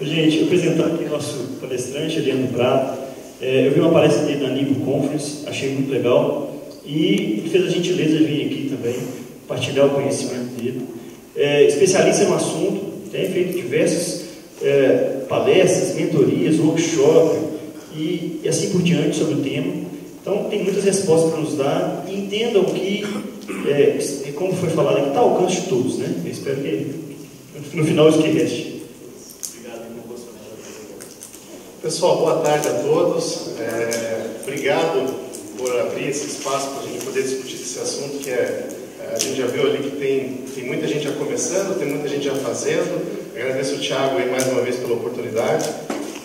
Gente, eu apresentar aqui o nosso palestrante, Adriano Prado. Eu vi uma palestra dele na NIBO Conference, achei muito legal, e ele fez a gentileza de vir aqui também, compartilhar o conhecimento dele. Especialista no assunto, tem feito diversas palestras, mentorias, workshops e assim por diante sobre o tema. Então, tem muitas respostas para nos dar, e entendam que, como foi falado aqui, está ao alcance de todos, né? Eu espero que no final isso que reste. Pessoal, boa tarde a todos. Obrigado por abrir esse espaço para a gente poder discutir esse assunto que a gente já viu ali que tem muita gente já começando, tem muita gente já fazendo. Agradeço o Thiago aí mais uma vez pela oportunidade.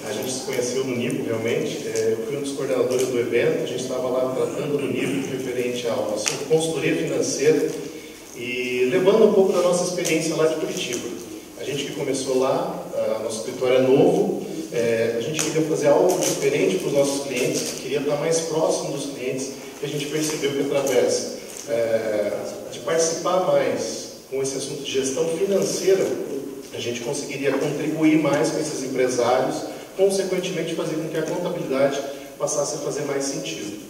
A gente se conheceu no NIBO realmente. Eu fui um dos coordenadores do evento. A gente estava lá tratando do NIBO referente ao assunto consultoria financeira e levando um pouco da nossa experiência lá de Curitiba. A gente que começou lá, nosso escritório é novo. A gente queria fazer algo diferente para os nossos clientes, queria estar mais próximo dos clientes, e a gente percebeu que através de participar mais com esse assunto de gestão financeira, a gente conseguiria contribuir mais com esses empresários, consequentemente fazer com que a contabilidade passasse a fazer mais sentido.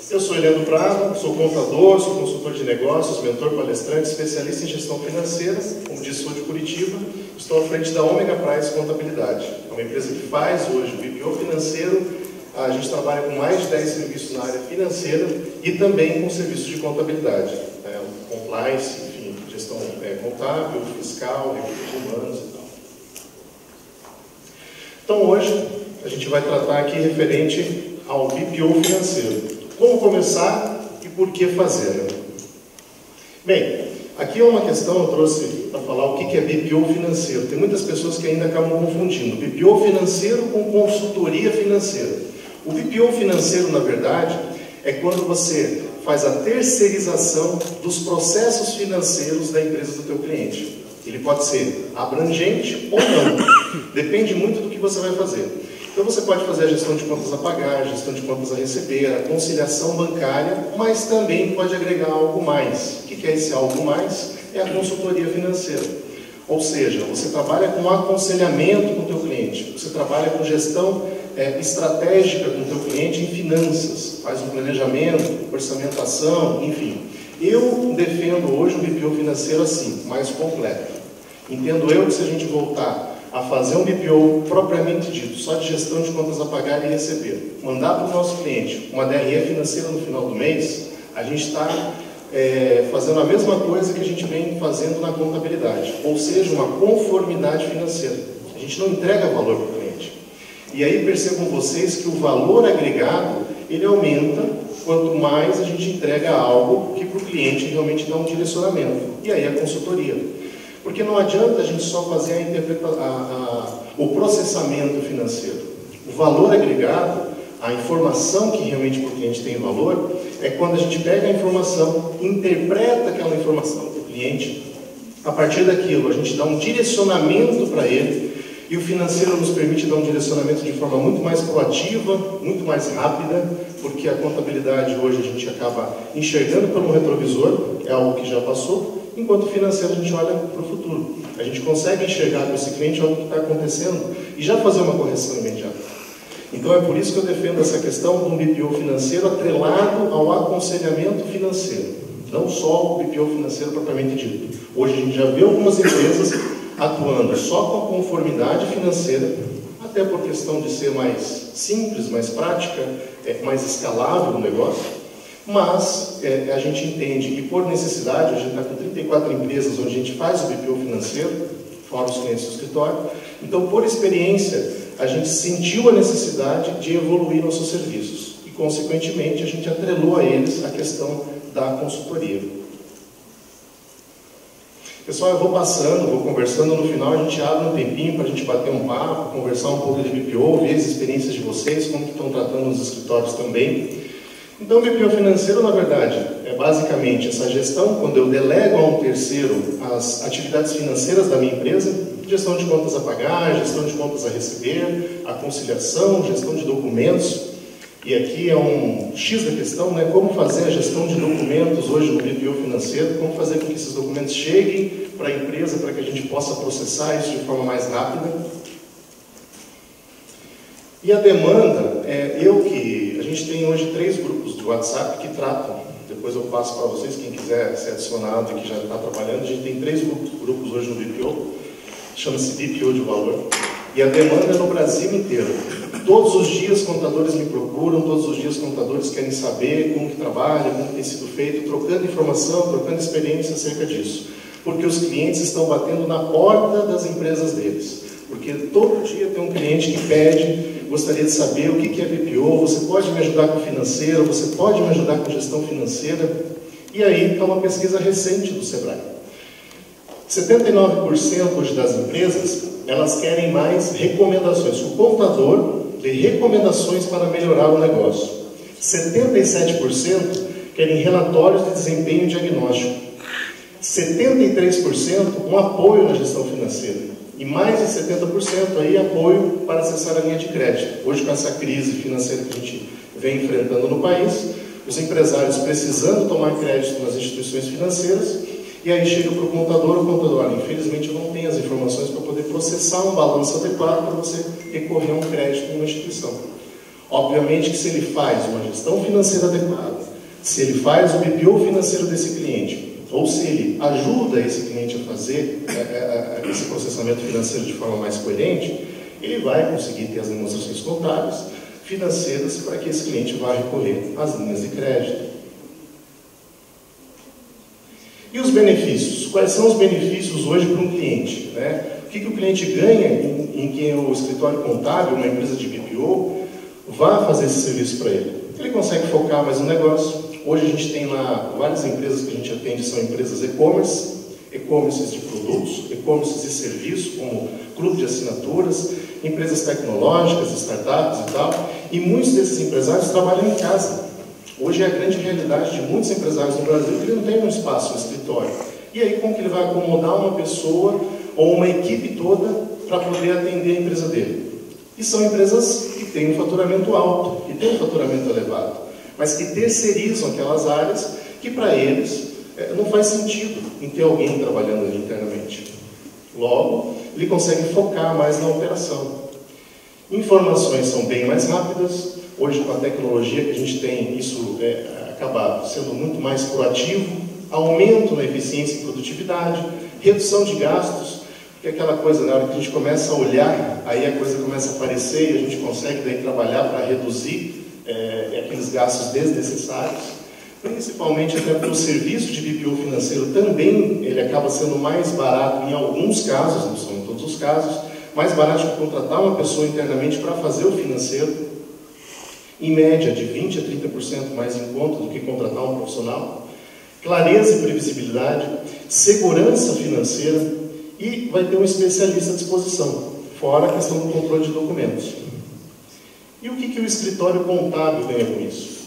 Eu sou Leandro Prado, sou contador, sou consultor de negócios, mentor palestrante, especialista em gestão financeira, como disse, sou de Curitiba, estou à frente da Omega Price Contabilidade. É uma empresa que faz hoje o BPO financeiro, a gente trabalha com mais de 10 serviços na área financeira e também com serviços de contabilidade, compliance, enfim, gestão contábil, fiscal, recursos humanos e tal. Então hoje a gente vai tratar aqui referente ao BPO financeiro. Como começar e por que fazer? Bem, aqui é uma questão, eu trouxe para falar o que é BPO financeiro. Tem muitas pessoas que ainda acabam confundindo BPO financeiro com consultoria financeira. O BPO financeiro, na verdade, é quando você faz a terceirização dos processos financeiros da empresa do teu cliente. Ele pode ser abrangente ou não, depende muito do que você vai fazer. Então você pode fazer a gestão de contas a pagar, a gestão de contas a receber, a conciliação bancária, mas também pode agregar algo mais. O que é esse algo mais? É a consultoria financeira. Ou seja, você trabalha com aconselhamento com o teu cliente, você trabalha com gestão estratégica com o teu cliente em finanças, faz um planejamento, orçamentação, enfim. Eu defendo hoje o BPO financeiro assim, mais completo. Entendo eu que se a gente voltar a fazer um BPO propriamente dito, só de gestão de contas a pagar e receber, mandar para o nosso cliente uma DRE financeira no final do mês, a gente está fazendo a mesma coisa que a gente vem fazendo na contabilidade, ou seja, uma conformidade financeira. A gente não entrega valor para o cliente. E aí percebam vocês que o valor agregado, ele aumenta quanto mais a gente entrega algo que para o cliente realmente dá um direcionamento. E aí a consultoria. Porque não adianta a gente só fazer o processamento financeiro. O valor agregado, a informação que realmente para o cliente tem valor, é quando a gente pega a informação, interpreta aquela informação para o cliente, a partir daquilo a gente dá um direcionamento para ele, e o financeiro nos permite dar um direcionamento de forma muito mais proativa, muito mais rápida, porque a contabilidade hoje a gente acaba enxergando pelo retrovisor, é algo que já passou, enquanto o financeiro a gente olha para o futuro. A gente consegue enxergar com esse cliente algo que está acontecendo e já fazer uma correção imediata. Então é por isso que eu defendo essa questão do BPO financeiro atrelado ao aconselhamento financeiro, não só o BPO financeiro propriamente dito. Hoje a gente já vê algumas empresas atuando só com a conformidade financeira, até por questão de ser mais simples, mais prática, mais escalável o negócio. Mas a gente entende que por necessidade, a gente está com 34 empresas onde a gente faz o BPO financeiro, fora os clientes do escritório, então por experiência a gente sentiu a necessidade de evoluir nossos serviços e consequentemente a gente atrelou a eles a questão da consultoria. Pessoal, eu vou passando, vou conversando, no final a gente abre um tempinho para a gente bater um papo, conversar um pouco de BPO, ver as experiências de vocês, como que estão tratando nos escritórios também. Então, o BPO financeiro, na verdade, é basicamente essa gestão, quando eu delego a um terceiro as atividades financeiras da minha empresa, gestão de contas a pagar, gestão de contas a receber, a conciliação, gestão de documentos. E aqui é um X da questão, né? Como fazer a gestão de documentos hoje no BPO financeiro, como fazer com que esses documentos cheguem para a empresa, para que a gente possa processar isso de forma mais rápida. E a demanda, a gente tem hoje 3 grupos de WhatsApp que tratam, depois eu passo para vocês, quem quiser ser adicionado e que já está trabalhando, a gente tem 3 grupos hoje no BPO, chama-se BPO de valor, e a demanda é no Brasil inteiro. Todos os dias contadores me procuram, todos os dias contadores querem saber como que trabalha, como que tem sido feito, trocando informação, trocando experiência acerca disso. Porque os clientes estão batendo na porta das empresas deles. Porque todo dia tem um cliente que pede, gostaria de saber o que é BPO, você pode me ajudar com financeiro, você pode me ajudar com gestão financeira. E aí está uma pesquisa recente do Sebrae. 79% hoje das empresas, elas querem mais recomendações. O contador dê recomendações para melhorar o negócio. 77% querem relatórios de desempenho e diagnóstico. 73% um apoio na gestão financeira. E mais de 70% aí apoio para acessar a linha de crédito. Hoje, com essa crise financeira que a gente vem enfrentando no país, os empresários precisando tomar crédito nas instituições financeiras, e aí chega para o contador, olha, infelizmente eu não tenho as informações para poder processar um balanço adequado para você recorrer a um crédito em uma instituição. Obviamente que se ele faz uma gestão financeira adequada, se ele faz o BPO financeiro desse cliente, ou se ele ajuda esse cliente a fazer esse processamento financeiro de forma mais coerente, ele vai conseguir ter as demonstrações contábeis, financeiras, para que esse cliente vá recorrer às linhas de crédito. E os benefícios? Quais são os benefícios hoje para um cliente? Né? O que o cliente ganha em que o escritório contábil, uma empresa de BPO, vá fazer esse serviço para ele? Ele consegue focar mais no negócio. Hoje a gente tem lá várias empresas que a gente atende, são empresas e-commerce, e-commerces de produtos, e-commerces de serviços, como clube de assinaturas, empresas tecnológicas, startups e tal. E muitos desses empresários trabalham em casa. Hoje é a grande realidade de muitos empresários no Brasil que ele não tem um espaço, um escritório. E aí como que ele vai acomodar uma pessoa ou uma equipe toda para poder atender a empresa dele? E são empresas que têm um faturamento alto, que têm um faturamento elevado, mas que terceirizam aquelas áreas que para eles não faz sentido em ter alguém trabalhando ali internamente. Logo, ele consegue focar mais na operação. Informações são bem mais rápidas. Hoje, com a tecnologia que a gente tem, isso acaba sendo muito mais proativo, aumento na eficiência e produtividade, redução de gastos, porque aquela coisa, na hora que a gente começa a olhar, aí a coisa começa a aparecer e a gente consegue daí trabalhar para reduzir aqueles gastos desnecessários, principalmente até porque o serviço de BPO financeiro também, ele acaba sendo mais barato em alguns casos, não são em todos os casos, mais barato que contratar uma pessoa internamente para fazer o financeiro, em média de 20% a 30% mais em conta do que contratar um profissional, clareza e previsibilidade, segurança financeira e vai ter um especialista à disposição, fora a questão do controle de documentos. E o que o escritório contábil ganha com isso?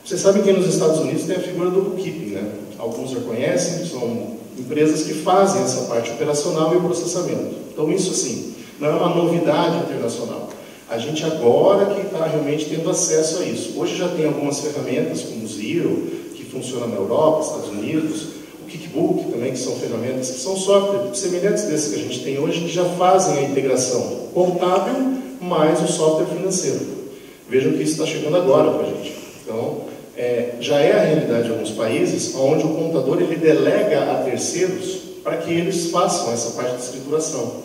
Vocês sabem que nos Estados Unidos tem a figura do bookkeeping, né? Alguns já conhecem, são empresas que fazem essa parte operacional e o processamento. Então isso, assim, não é uma novidade internacional. A gente agora que está realmente tendo acesso a isso. Hoje já tem algumas ferramentas, como o Zero, que funciona na Europa, Estados Unidos, o Kickbook também, que são ferramentas que são softwares semelhantes desses que a gente tem hoje, que já fazem a integração contábil mais o software financeiro. Vejam que isso está chegando agora para a gente. Então, já é a realidade de alguns países, onde o contador ele delega a terceiros para que eles façam essa parte de escrituração.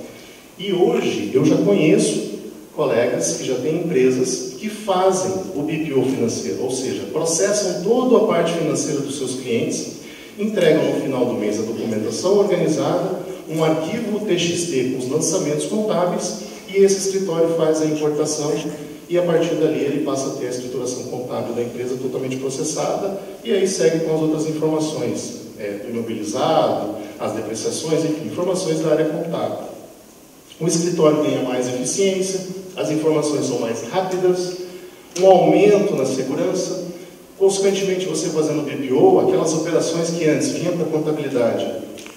E hoje eu já conheço colegas que já têm empresas que fazem o BPO financeiro, ou seja, processam toda a parte financeira dos seus clientes, entregam no final do mês a documentação organizada, um arquivo TXT com os lançamentos contábeis, e esse escritório faz a importação e a partir dali ele passa a ter a escrituração contábil da empresa totalmente processada e aí segue com as outras informações do imobilizado, as depreciações, enfim, informações da área contábil. O escritório ganha mais eficiência, as informações são mais rápidas, um aumento na segurança, consequentemente você fazendo BPO, aquelas operações que antes vinham para a contabilidade,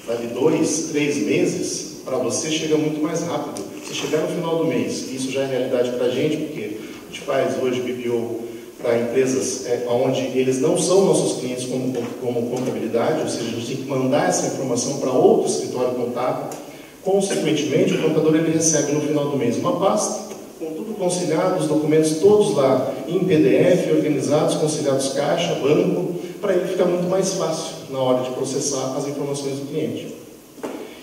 vale 2, 3 meses, para você chega muito mais rápido. Se chegar no final do mês, isso já é realidade para a gente, porque a gente faz hoje BPO para empresas onde eles não são nossos clientes como contabilidade, ou seja, a gente tem que mandar essa informação para outro escritório contábil. Consequentemente, o contador ele recebe no final do mês uma pasta, com tudo conciliado, os documentos todos lá em PDF, organizados, conciliados caixa, banco, para ele ficar muito mais fácil na hora de processar as informações do cliente.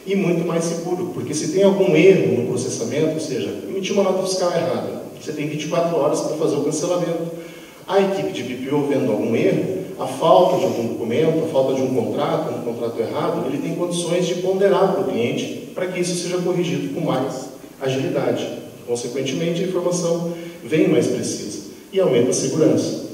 E muito mais seguro, porque se tem algum erro no processamento, ou seja, emitir uma nota fiscal errada, você tem 24 horas para fazer o cancelamento. A equipe de BPO, vendo algum erro, a falta de algum documento, a falta de um contrato errado, ele tem condições de ponderar para o cliente para que isso seja corrigido com mais agilidade. Consequentemente, a informação vem mais precisa e aumenta a segurança.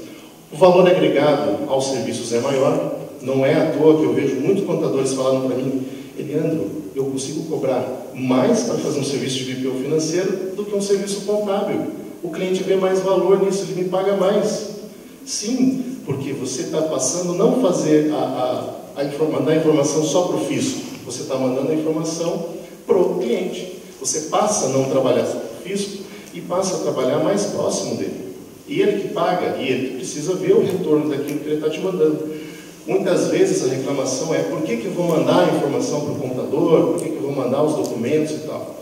O valor agregado aos serviços é maior. Não é à toa que eu vejo muitos contadores falando para mim: Eliandro, eu consigo cobrar mais para fazer um serviço de BPO financeiro do que um serviço contábil. O cliente vê mais valor nisso, ele me paga mais. Sim, porque você está passando não fazer mandar a informação só para o fisco, você está mandando a informação para o cliente. Você passa a não trabalhar só para o fisco e passa a trabalhar mais próximo dele. E ele que paga, e ele que precisa ver o retorno daquilo que ele está te mandando. Muitas vezes a reclamação é: por que eu vou mandar a informação para o contador? Por que eu vou mandar os documentos e tal?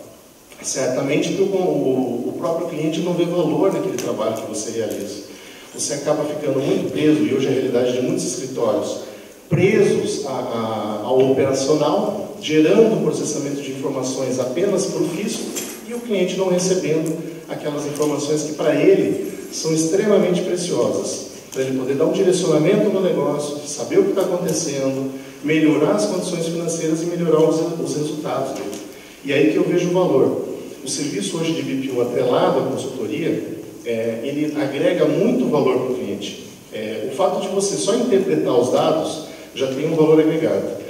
Certamente porque o próprio cliente não vê valor naquele trabalho que você realiza. Você acaba ficando muito preso, e hoje é a realidade de muitos escritórios, presos ao operacional, gerando o processamento de informações apenas para o fisco, e o cliente não recebendo aquelas informações que para ele são extremamente preciosas, para ele poder dar um direcionamento no negócio, saber o que está acontecendo, melhorar as condições financeiras e melhorar os resultados dele. E aí que eu vejo o valor. O serviço hoje de BPO atrelado à consultoria, ele agrega muito valor para o cliente. O fato de você só interpretar os dados já tem um valor agregado.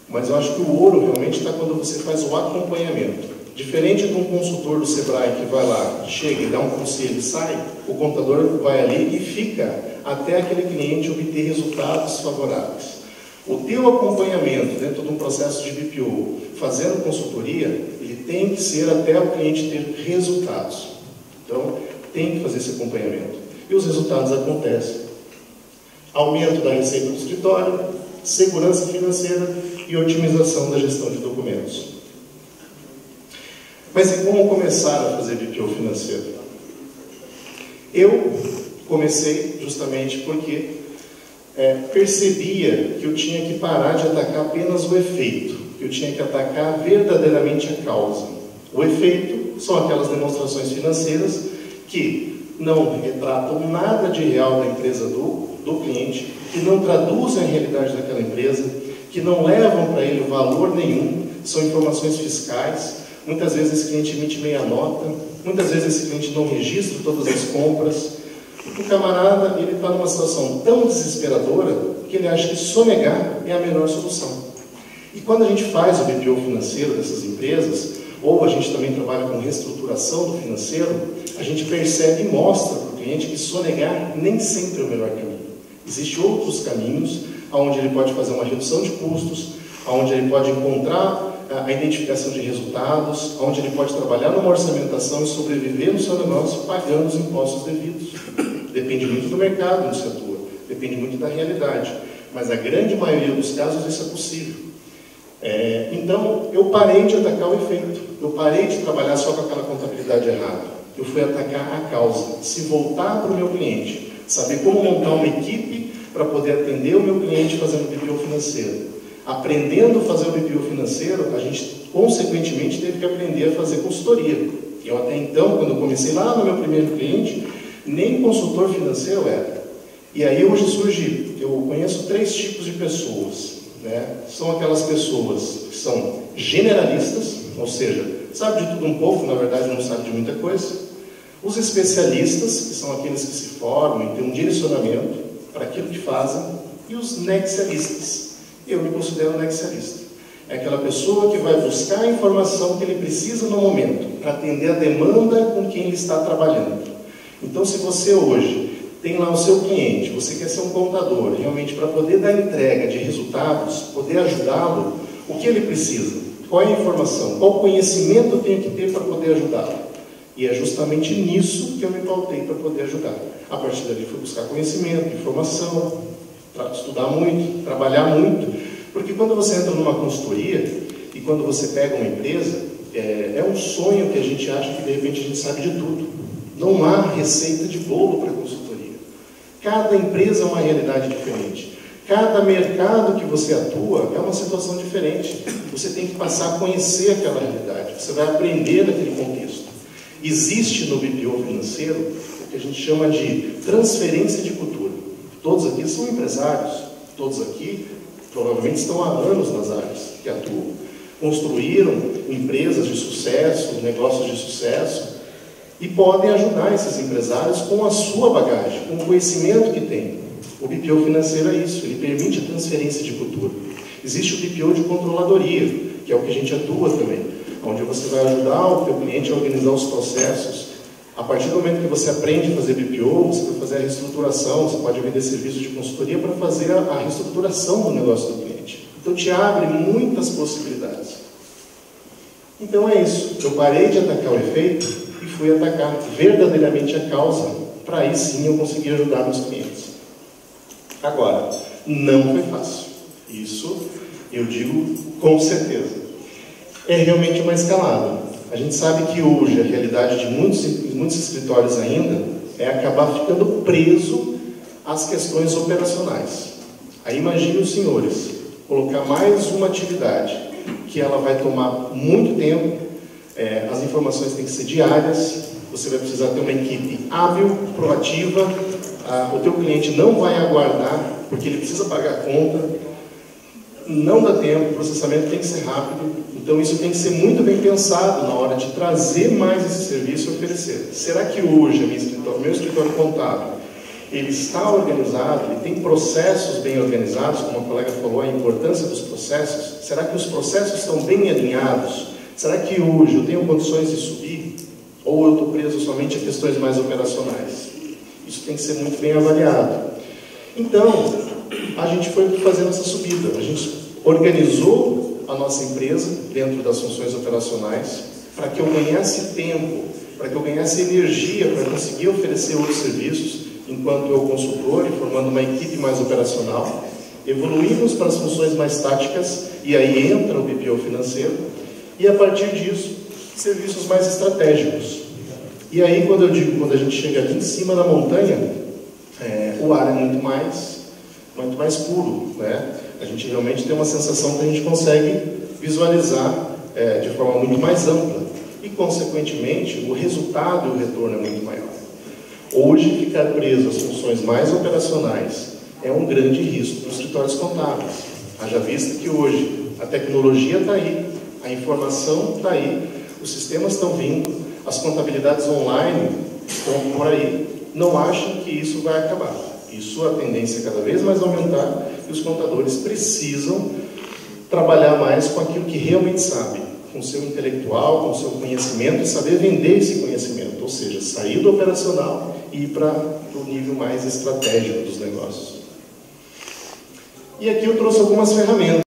Mas eu acho que o ouro realmente está quando você faz o acompanhamento. Diferente de um consultor do Sebrae que vai lá, chega e dá um conselho e sai, o contador vai ali e fica até aquele cliente obter resultados favoráveis. O teu acompanhamento dentro de um processo de BPO, fazendo consultoria, ele tem que ser até o cliente ter resultados. Então, tem que fazer esse acompanhamento. E os resultados acontecem. Aumento da receita do escritório, segurança financeira e otimização da gestão de documentos. Mas e como começar a fazer BPO financeiro? Eu comecei justamente porque percebia que eu tinha que parar de atacar apenas o efeito, que eu tinha que atacar verdadeiramente a causa. O efeito são aquelas demonstrações financeiras que não retratam nada de real da empresa do cliente, que não traduzem a realidade daquela empresa, que não levam para ele valor nenhum, são informações fiscais. Muitas vezes esse cliente emite meia nota, muitas vezes esse cliente não registra todas as compras. O camarada, ele está numa situação tão desesperadora que ele acha que sonegar é a melhor solução. E quando a gente faz o BPO financeiro dessas empresas, ou a gente também trabalha com reestruturação do financeiro, a gente percebe e mostra para o cliente que sonegar nem sempre é o melhor caminho. Existem outros caminhos onde ele pode fazer uma redução de custos, onde ele pode encontrar a identificação de resultados, onde ele pode trabalhar numa orçamentação e sobreviver no seu negócio pagando os impostos devidos. Depende muito do mercado onde você atua, depende muito da realidade, mas a grande maioria dos casos isso é possível. Então, eu parei de atacar o efeito, eu parei de trabalhar só com aquela contabilidade errada, eu fui atacar a causa, se voltar para o meu cliente, saber como montar uma equipe para poder atender o meu cliente fazendo BPO financeiro. Aprendendo a fazer o BPO financeiro, a gente, consequentemente, teve que aprender a fazer consultoria. Eu até então, quando eu comecei lá no meu primeiro cliente, nem consultor financeiro era. E aí hoje surge, eu conheço 3 tipos de pessoas, né? São aquelas pessoas que são generalistas, ou seja, sabe de tudo um pouco, na verdade não sabe de muita coisa. Os especialistas, que são aqueles que se formam e têm um direcionamento para aquilo que fazem. E os nexialistas. Eu me considero nexialista. É aquela pessoa que vai buscar a informação que ele precisa no momento, para atender a demanda com quem ele está trabalhando. Então, se você hoje tem lá o seu cliente, você quer ser um contador, realmente para poder dar entrega de resultados, poder ajudá-lo, o que ele precisa? Qual é a informação? Qual conhecimento eu tenho que ter para poder ajudá-lo? E é justamente nisso que eu me pautei para poder ajudar. A partir dali fui buscar conhecimento, informação, estudar muito, trabalhar muito, porque quando você entra numa consultoria e quando você pega uma empresa, é um sonho que a gente acha que de repente a gente sabe de tudo. Não há receita de bolo para consultoria. Cada empresa é uma realidade diferente. Cada mercado que você atua é uma situação diferente. Você tem que passar a conhecer aquela realidade. Você vai aprender naquele contexto. Existe no BPO financeiro o que a gente chama de transferência de cultura. Todos aqui são empresários. Todos aqui provavelmente estão há anos nas áreas que atuam. Construíram empresas de sucesso, negócios de sucesso, e podem ajudar esses empresários com a sua bagagem, com o conhecimento que tem. O BPO financeiro é isso, ele permite a transferência de cultura. Existe o BPO de controladoria, que é o que a gente atua também, onde você vai ajudar o teu cliente a organizar os processos. A partir do momento que você aprende a fazer BPO, você vai fazer a reestruturação, você pode vender serviços de consultoria para fazer a reestruturação do negócio do cliente. Então te abre muitas possibilidades. Então é isso, eu parei de atacar o efeito e fui atacar verdadeiramente a causa, para aí sim eu conseguir ajudar meus clientes. Agora, não foi fácil, isso eu digo com certeza. É realmente uma escalada. A gente sabe que hoje a realidade de muitos escritórios ainda é acabar ficando preso às questões operacionais. Aí imagine os senhores, colocar mais uma atividade que ela vai tomar muito tempo, as informações têm que ser diárias, você vai precisar ter uma equipe hábil, proativa, o teu cliente não vai aguardar, porque ele precisa pagar a conta, não dá tempo, o processamento tem que ser rápido, então isso tem que ser muito bem pensado na hora de trazer mais esse serviço e oferecer. Será que hoje meu escritório contábil, ele está organizado, ele tem processos bem organizados, como a colega falou, a importância dos processos? Será que os processos estão bem alinhados? Será que hoje eu tenho condições de subir? Ou eu estou preso somente a questões mais operacionais? Isso tem que ser muito bem avaliado. Então, a gente foi fazendo essa subida. A gente organizou a nossa empresa dentro das funções operacionais para que eu ganhasse tempo, para que eu ganhasse energia para conseguir oferecer outros serviços, enquanto eu consultor e formando uma equipe mais operacional. Evoluímos para as funções mais táticas, e aí entra o BPO financeiro, e a partir disso, serviços mais estratégicos. E aí, quando a gente chega ali em cima da montanha, o ar é muito mais puro, né? A gente realmente tem uma sensação que a gente consegue visualizar de forma muito mais ampla, e consequentemente, o resultado e o retorno é muito maior. Hoje, ficar preso às funções mais operacionais é um grande risco para os escritórios contábeis. Haja vista que hoje a tecnologia está aí, a informação está aí, os sistemas estão vindo, as contabilidades online estão por aí. Não achem que isso vai acabar. Isso, a tendência é cada vez mais aumentar, e os contadores precisam trabalhar mais com aquilo que realmente sabem, com o seu intelectual, com o seu conhecimento, e saber vender esse conhecimento, ou seja, sair do operacional e ir para o nível mais estratégico dos negócios. E aqui eu trouxe algumas ferramentas.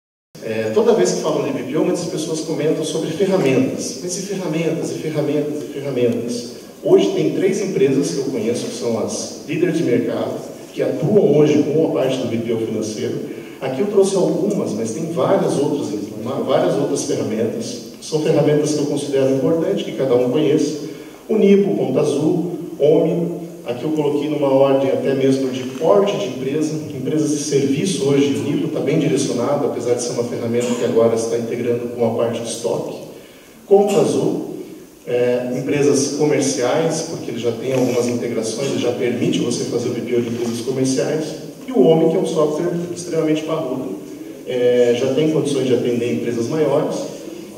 Toda vez que falam de BPO, muitas pessoas comentam sobre ferramentas. Mas e ferramentas, e ferramentas, e ferramentas? Hoje tem 3 empresas que eu conheço, que são as líderes de mercado, que atuam hoje com a parte do BPO financeiro. Aqui eu trouxe algumas, mas tem várias outras ferramentas. São ferramentas que eu considero importante, que cada um conheça. O NIBO, Conta Azul, OMI. Aqui eu coloquei numa ordem até mesmo de porte de empresa. Empresas de serviço hoje, o NIBO está bem direcionado, apesar de ser uma ferramenta que agora está integrando com a parte de estoque. Conta Azul. Empresas comerciais, porque ele já tem algumas integrações, ele já permite você fazer o BPO de empresas comerciais. E o OMI, que é um software extremamente parrudo, já tem condições de atender empresas maiores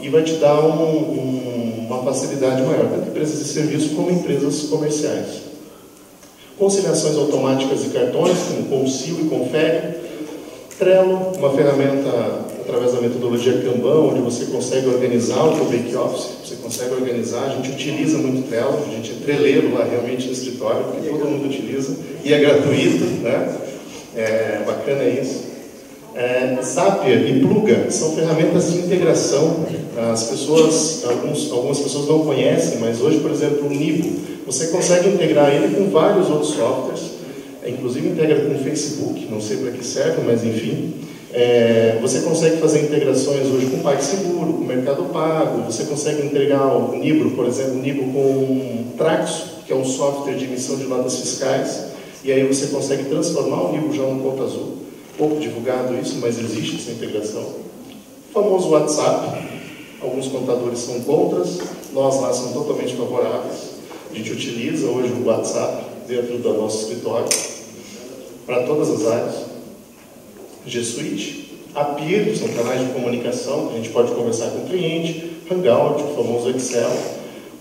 e vai te dar uma facilidade maior, tanto empresas de serviço como empresas comerciais. Conciliações automáticas de cartões, como Concil e Confere. Trello, uma ferramenta através da metodologia Kanban, onde você consegue organizar o seu back-office, você consegue organizar, a gente utiliza muito Trello, a gente é treleiro lá realmente no escritório, porque todo mundo utiliza, e é gratuito, né? Bacana isso. Zapier e Pluga são ferramentas de integração. Algumas pessoas não conhecem, mas hoje, por exemplo, o Nibo, você consegue integrar ele com vários outros softwares, inclusive integra com o Facebook, não sei para que serve, mas enfim. Você consegue fazer integrações hoje com o PagSeguro, com o Mercado Pago, você consegue entregar o Nibro, por exemplo, o Nibro com o Traxo, que é um software de emissão de notas fiscais, e aí você consegue transformar o Nibro já no Conta Azul. Pouco divulgado isso, mas existe essa integração. O famoso WhatsApp, alguns contadores são contras, nós lá somos totalmente favoráveis. A gente utiliza hoje o WhatsApp dentro do nosso escritório, para todas as áreas. G Suite, Appear, que são canais de comunicação, que a gente pode conversar com o cliente, Hangout, o famoso Excel,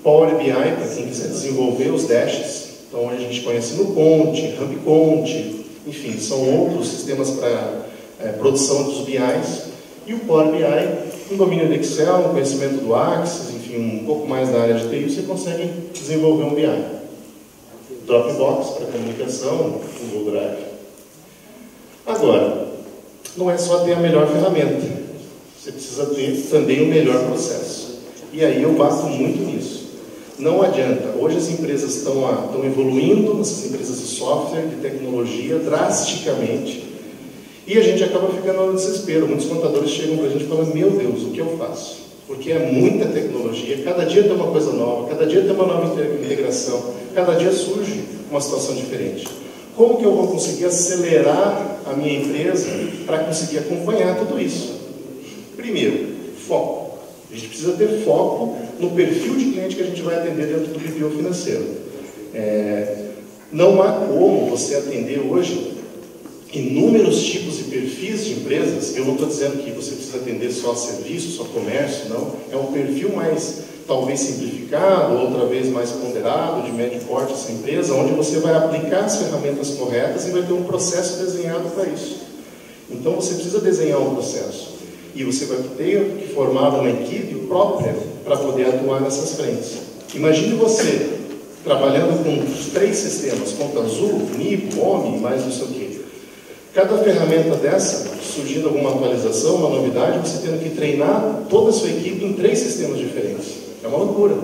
Power BI, para quem quiser desenvolver os dashes. Então, hoje a gente conhece NuConte, RubConte, enfim, são outros sistemas para produção dos BIs. E o Power BI, um domínio do Excel, um conhecimento do Axis, enfim, um pouco mais da área de TI, você consegue desenvolver um BI. Dropbox para comunicação, Google Drive. Agora, não é só ter a melhor ferramenta, você precisa ter também o melhor processo. E aí eu bato muito nisso. Não adianta, hoje as empresas estão evoluindo, essas empresas de software, de tecnologia, drasticamente, e a gente acaba ficando no desespero. Muitos contadores chegam para a gente e falam, meu Deus, o que eu faço? Porque é muita tecnologia, cada dia tem uma coisa nova, cada dia tem uma nova integração, cada dia surge uma situação diferente. Como que eu vou conseguir acelerar a minha empresa para conseguir acompanhar tudo isso? Primeiro, foco. A gente precisa ter foco no perfil de cliente que a gente vai atender dentro do BPO financeiro. Não há como você atender hoje inúmeros tipos e perfis de empresas. Eu não estou dizendo que você precisa atender só serviço, só comércio, não. É um perfil mais, talvez, simplificado, outra vez mais ponderado, de médio porte essa empresa, onde você vai aplicar as ferramentas corretas e vai ter um processo desenhado para isso. Então, você precisa desenhar um processo. E você vai ter que formar uma equipe própria para poder atuar nessas frentes. Imagine você trabalhando com os 3 sistemas, Conta Azul, NIBO, OMI, mais não sei o quê. Cada ferramenta dessa, surgindo alguma atualização, uma novidade, você tendo que treinar toda a sua equipe em 3 sistemas diferentes. É uma loucura.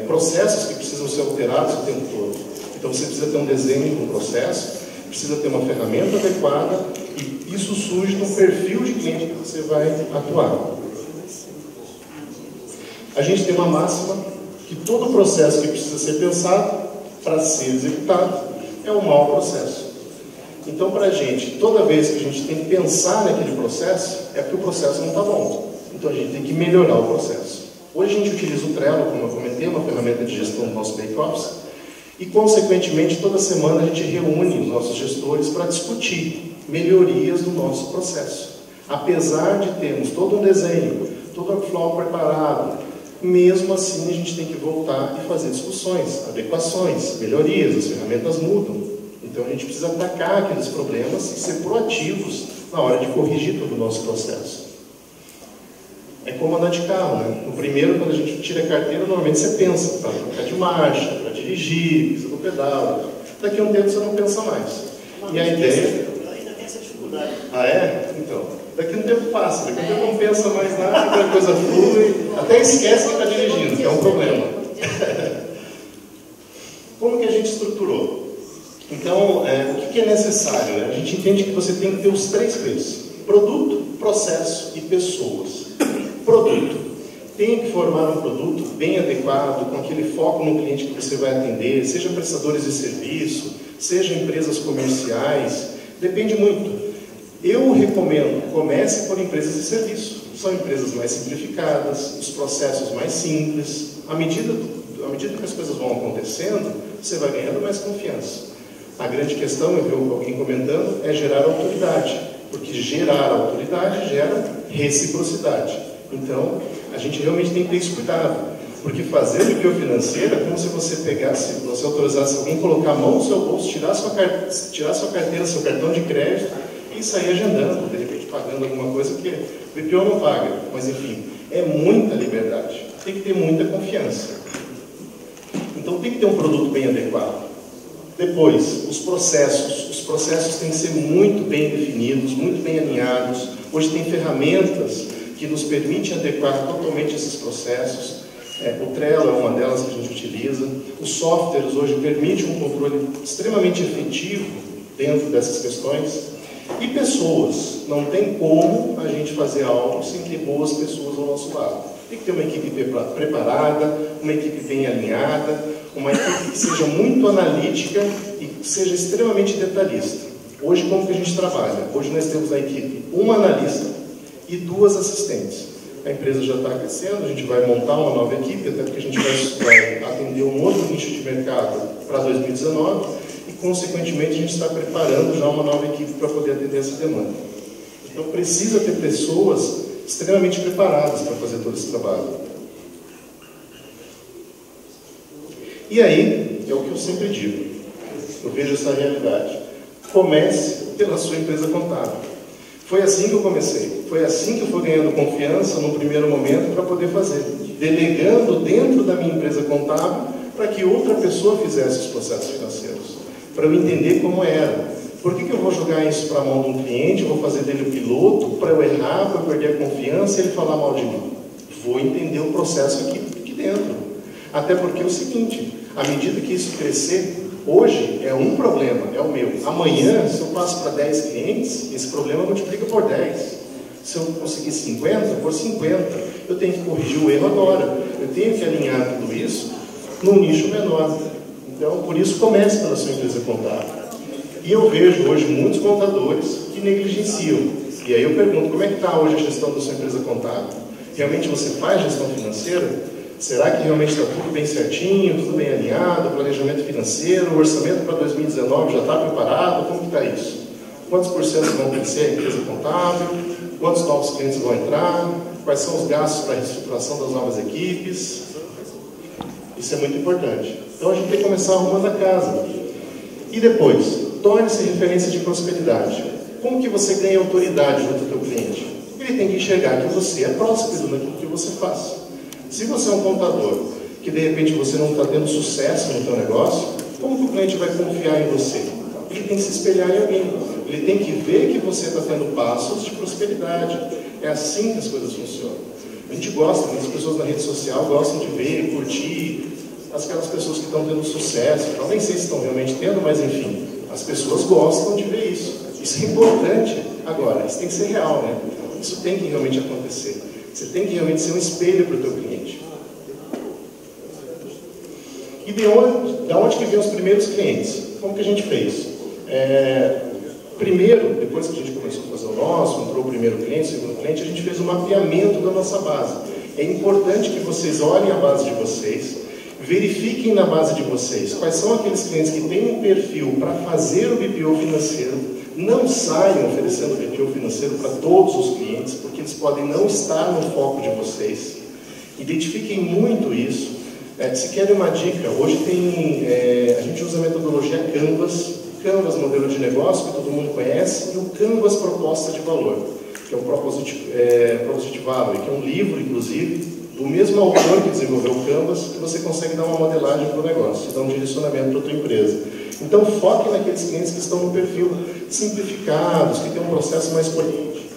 Processos que precisam ser alterados o tempo todo. Então você precisa ter um desenho do processo, precisa ter uma ferramenta adequada, e isso surge no perfil de cliente que você vai atuar. A gente tem uma máxima que todo processo que precisa ser pensado para ser executado é um mau processo. Então, para a gente, toda vez que a gente tem que pensar naquele processo, é porque o processo não está bom. Então, a gente tem que melhorar o processo. Hoje a gente utiliza o Trello, como eu comentei, uma ferramenta de gestão do nosso back-office, e, consequentemente, toda semana a gente reúne os nossos gestores para discutir melhorias do nosso processo. Apesar de termos todo um desenho, todo o flow preparado, mesmo assim a gente tem que voltar e fazer discussões, adequações, melhorias, as ferramentas mudam. Então a gente precisa atacar aqueles problemas e ser proativos na hora de corrigir todo o nosso processo. É como andar de carro, né? No primeiro, quando a gente tira a carteira, normalmente você pensa para trocar de marcha, para dirigir, pisa no pedal. Daqui a um tempo você não pensa mais. E a ideia... Ainda tem essa dificuldade. Ah, é? Então, daqui a um tempo passa, daqui a um tempo não pensa mais nada, a coisa flui, até esquece que está dirigindo, que é um problema. Como que a gente estruturou? Então, o que é necessário? Né? A gente entende que você tem que ter os 3 P's: produto, processo e pessoas. Produto. Tem que formar um produto bem adequado, com aquele foco no cliente que você vai atender, seja prestadores de serviço, seja empresas comerciais, depende muito. Eu recomendo, comece por empresas de serviço. São empresas mais simplificadas, os processos mais simples. À medida que as coisas vão acontecendo, você vai ganhando mais confiança. A grande questão, eu vi alguém comentando, é gerar autoridade, porque gerar autoridade gera reciprocidade. Então, a gente realmente tem que ter esse cuidado, porque fazer o BPO financeiro é como se você pegasse, você autorizasse alguém colocar a mão no seu bolso, tirar sua carteira, seu cartão de crédito e sair agendando, de repente pagando alguma coisa que o BPO não paga. Mas, enfim, é muita liberdade, tem que ter muita confiança. Então, tem que ter um produto bem adequado. Depois, os processos têm que ser muito bem definidos, muito bem alinhados. Hoje tem ferramentas que nos permitem adequar totalmente esses processos. O Trello é uma delas que a gente utiliza. Os softwares hoje permitem um controle extremamente efetivo dentro dessas questões. E pessoas, não tem como a gente fazer algo sem ter boas pessoas ao nosso lado. Tem que ter uma equipe preparada, uma equipe bem alinhada, uma equipe que seja muito analítica e que seja extremamente detalhista. Hoje, como que a gente trabalha? Hoje nós temos na equipe uma analista e 2 assistentes. A empresa já está crescendo, a gente vai montar uma nova equipe, até porque a gente vai atender um outro nicho de mercado para 2019 e, consequentemente, a gente está preparando já uma nova equipe para poder atender essa demanda. Então, precisa ter pessoas extremamente preparadas para fazer todo esse trabalho. E aí, é o que eu sempre digo, eu vejo essa realidade. Comece pela sua empresa contábil. Foi assim que eu comecei, foi assim que eu fui ganhando confiança no primeiro momento para poder fazer, delegando dentro da minha empresa contábil para que outra pessoa fizesse os processos financeiros, para eu entender como era. Por que eu vou jogar isso para a mão de um cliente, eu vou fazer dele o piloto, para eu errar, para eu perder a confiança e ele falar mal de mim? Vou entender o processo aqui dentro. Até porque é o seguinte, à medida que isso crescer, hoje é um problema, é o meu. Amanhã, se eu passo para 10 clientes, esse problema multiplica por 10. Se eu conseguir 50, por 50. Eu tenho que corrigir o erro agora. Eu tenho que alinhar tudo isso num nicho menor. Então, por isso, comece pela sua empresa contábil. E eu vejo hoje muitos contadores que negligenciam. E aí eu pergunto, como é que está hoje a gestão da sua empresa contábil? Realmente você faz gestão financeira? Será que realmente está tudo bem certinho, tudo bem alinhado, planejamento financeiro, o orçamento para 2019 já está preparado? Como que está isso? Quantos por cento vão crescer a empresa contábil? Quantos novos clientes vão entrar? Quais são os gastos para a reestruturação das novas equipes? Isso é muito importante. Então a gente tem que começar arrumando a casa. E depois, torne-se referência de prosperidade. Como que você ganha autoridade junto ao teu cliente? Ele tem que enxergar que você é próspero naquilo que você faz. Se você é um contador, que de repente você não está tendo sucesso no seu negócio, como que o cliente vai confiar em você? Ele tem que se espelhar em alguém. Ele tem que ver que você está tendo passos de prosperidade. É assim que as coisas funcionam. A gente gosta, muitas pessoas na rede social gostam de ver, curtir aquelas pessoas que estão tendo sucesso. Eu nem sei se estão realmente tendo, mas enfim, as pessoas gostam de ver isso. Isso é importante. Agora, isso tem que ser real, né? Isso tem que realmente acontecer. Você tem que realmente ser um espelho para o teu cliente. E de onde que vem os primeiros clientes? Como que a gente fez? Primeiro, depois que a gente começou a fazer o nosso, entrou o primeiro cliente, o segundo cliente, a gente fez um mapeamento da nossa base. É importante que vocês olhem a base de vocês, verifiquem na base de vocês quais são aqueles clientes que têm um perfil para fazer o BPO financeiro. Não saiam oferecendo BPO financeiro para todos os clientes, porque eles podem não estar no foco de vocês. Identifiquem muito isso. Se querem uma dica, hoje a gente usa a metodologia Canvas modelo de negócio, que todo mundo conhece, e o Canvas proposta de valor, que é o Propositive Value, que é um livro, inclusive, do mesmo autor que desenvolveu o Canvas, que você consegue dar uma modelagem para o negócio, dar um direcionamento para a tua empresa. Então, foque naqueles clientes que estão no perfil simplificados, que têm um processo mais potente.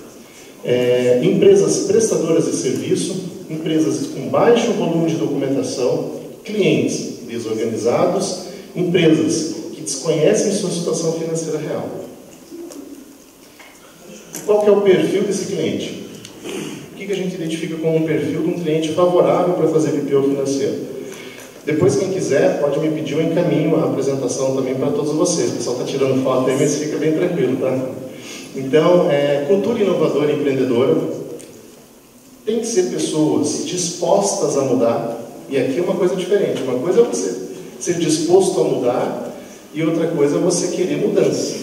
Empresas prestadoras de serviço, empresas com baixo volume de documentação, clientes desorganizados, empresas que desconhecem sua situação financeira real. Qual que é o perfil desse cliente? O que a gente identifica como um perfil de um cliente favorável para fazer BPO financeiro? Depois, quem quiser, pode me pedir, eu encaminho a apresentação também para todos vocês. O pessoal está tirando foto aí, mas fica bem tranquilo, tá? Então, cultura inovadora e empreendedora. Tem que ser pessoas dispostas a mudar. E aqui é uma coisa diferente. Uma coisa é você ser disposto a mudar e outra coisa é você querer mudança.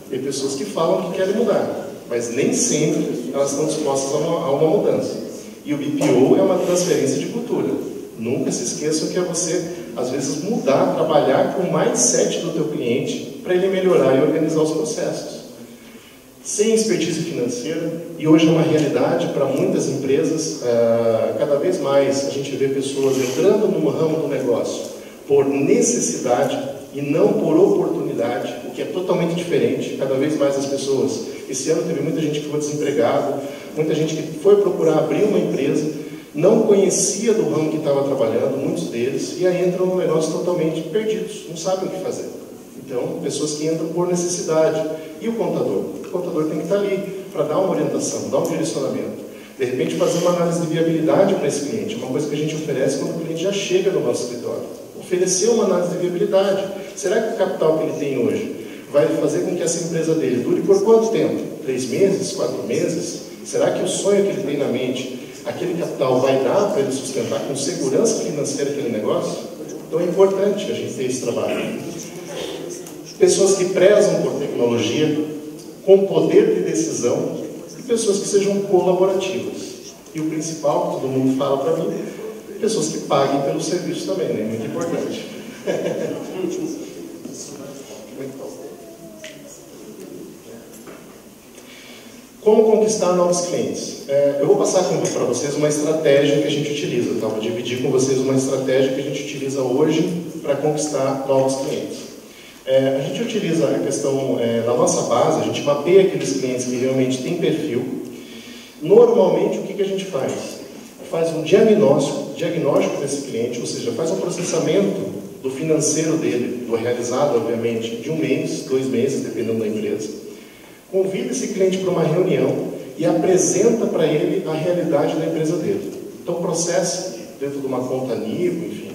Tem pessoas que falam que querem mudar, mas nem sempre elas estão dispostas a uma mudança. E o BPO é uma transferência de cultura. Nunca se esqueçam que é você, às vezes, mudar, trabalhar com o mindset do teu cliente para ele melhorar e organizar os processos. Sem expertise financeira, e hoje é uma realidade para muitas empresas, cada vez mais a gente vê pessoas entrando no ramo do negócio por necessidade e não por oportunidade, o que é totalmente diferente. Cada vez mais as pessoas, esse ano teve muita gente que foi desempregado, muita gente que foi procurar abrir uma empresa, não conhecia do ramo que estava trabalhando, muitos deles, e aí entram no negócio totalmente perdidos, não sabem o que fazer. Então, pessoas que entram por necessidade. E o contador? O contador tem que estar ali para dar uma orientação, dar um direcionamento. De repente, fazer uma análise de viabilidade para esse cliente, uma coisa que a gente oferece quando o cliente já chega no nosso escritório. Oferecer uma análise de viabilidade. Será que o capital que ele tem hoje vai fazer com que essa empresa dele dure por quanto tempo? 3 meses? 4 meses? Será que o sonho que ele tem na mente, aquele capital vai dar para ele sustentar com segurança financeira aquele negócio? Então é importante a gente ter esse trabalho. Pessoas que prezam por tecnologia, com poder de decisão, e pessoas que sejam colaborativas. E o principal, que todo mundo fala para mim, pessoas que paguem pelo serviço também, né? Muito importante. Como conquistar novos clientes? Eu vou passar para vocês uma estratégia que a gente utiliza, tá? Vou dividir com vocês uma estratégia que a gente utiliza hoje para conquistar novos clientes. A gente utiliza a questão, na nossa base, a gente mapeia aqueles clientes que realmente têm perfil. Normalmente, o que a gente faz? Faz um diagnóstico desse cliente, ou seja, faz um processamento do financeiro dele, do realizado, obviamente, de 1 mês, 2 meses, dependendo da empresa. Convida esse cliente para uma reunião e apresenta para ele a realidade da empresa dele. Então, processa dentro de uma conta NIBO, enfim,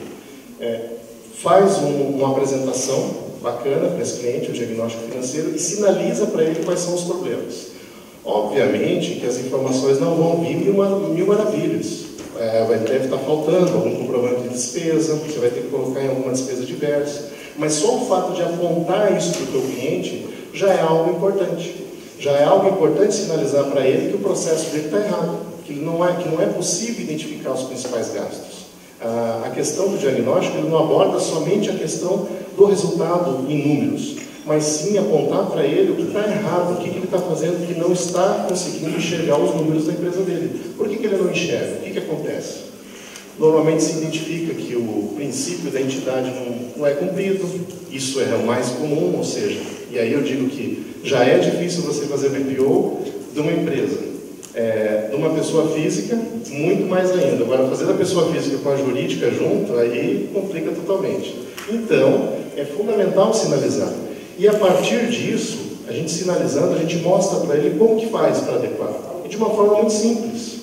faz uma apresentação bacana para esse cliente, o diagnóstico financeiro, e sinaliza para ele quais são os problemas. Obviamente que as informações não vão vir mil maravilhas. Deve estar faltando algum comprovante de despesa, você vai ter que colocar em alguma despesa diversa. Mas só o fato de apontar isso para o teu cliente já é algo importante. Já é algo importante sinalizar para ele que o processo dele está errado, que não é possível identificar os principais gastos. A questão do diagnóstico, ele não aborda somente a questão do resultado em números, mas sim apontar para ele o que está errado, o que ele está fazendo que não está conseguindo enxergar os números da empresa dele. Por que ele não enxerga? O que acontece? Normalmente se identifica que o princípio da entidade não é cumprido, isso é o mais comum, ou seja, e aí eu digo que já é difícil você fazer BPO de uma empresa. De uma pessoa física, muito mais ainda. Agora, fazer da pessoa física com a jurídica junto, aí complica totalmente. Então, é fundamental sinalizar. E a partir disso, a gente sinalizando, a gente mostra para ele como que faz para adequar. E de uma forma muito simples.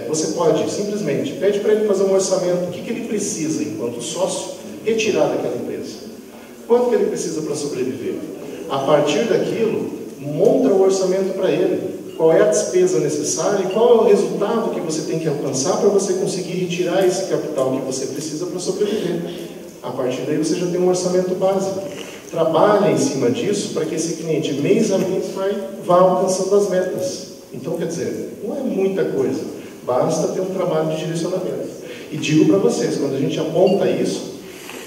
Você pode, simplesmente, pede para ele fazer um orçamento, o que ele precisa, enquanto sócio, retirar daquela empresa. Quanto que ele precisa para sobreviver? A partir daquilo, monta o orçamento para ele. Qual é a despesa necessária e qual é o resultado que você tem que alcançar para você conseguir retirar esse capital que você precisa para sobreviver. A partir daí você já tem um orçamento básico. Trabalha em cima disso para que esse cliente, mês a mês, vá alcançando as metas. Então, quer dizer, não é muita coisa, basta ter um trabalho de direcionamento. E digo para vocês, quando a gente aponta isso,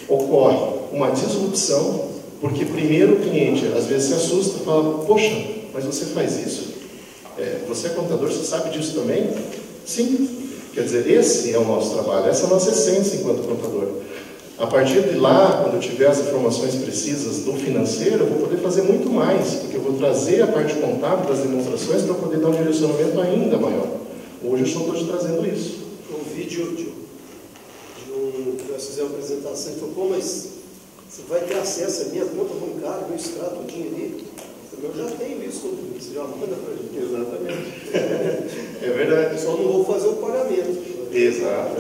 ocorre uma disrupção, porque primeiro o cliente às vezes se assusta e fala, poxa, mas você faz isso? Você é contador, você sabe disso também? Sim. Quer dizer, esse é o nosso trabalho, essa é a nossa essência enquanto contador. A partir de lá, quando eu tiver as informações precisas do financeiro, eu vou poder fazer muito mais, porque eu vou trazer a parte contábil das demonstrações para poder dar um direcionamento ainda maior. Hoje eu só estou te trazendo isso. Um vídeo que nós fizemos uma apresentação, ele falou, pô, mas você vai ter acesso à minha conta bancária, meu extrato, tudinho ali? Eu já tenho isso, você já manda para a gente. Exatamente. É verdade. Só não vou fazer o pagamento. Exato.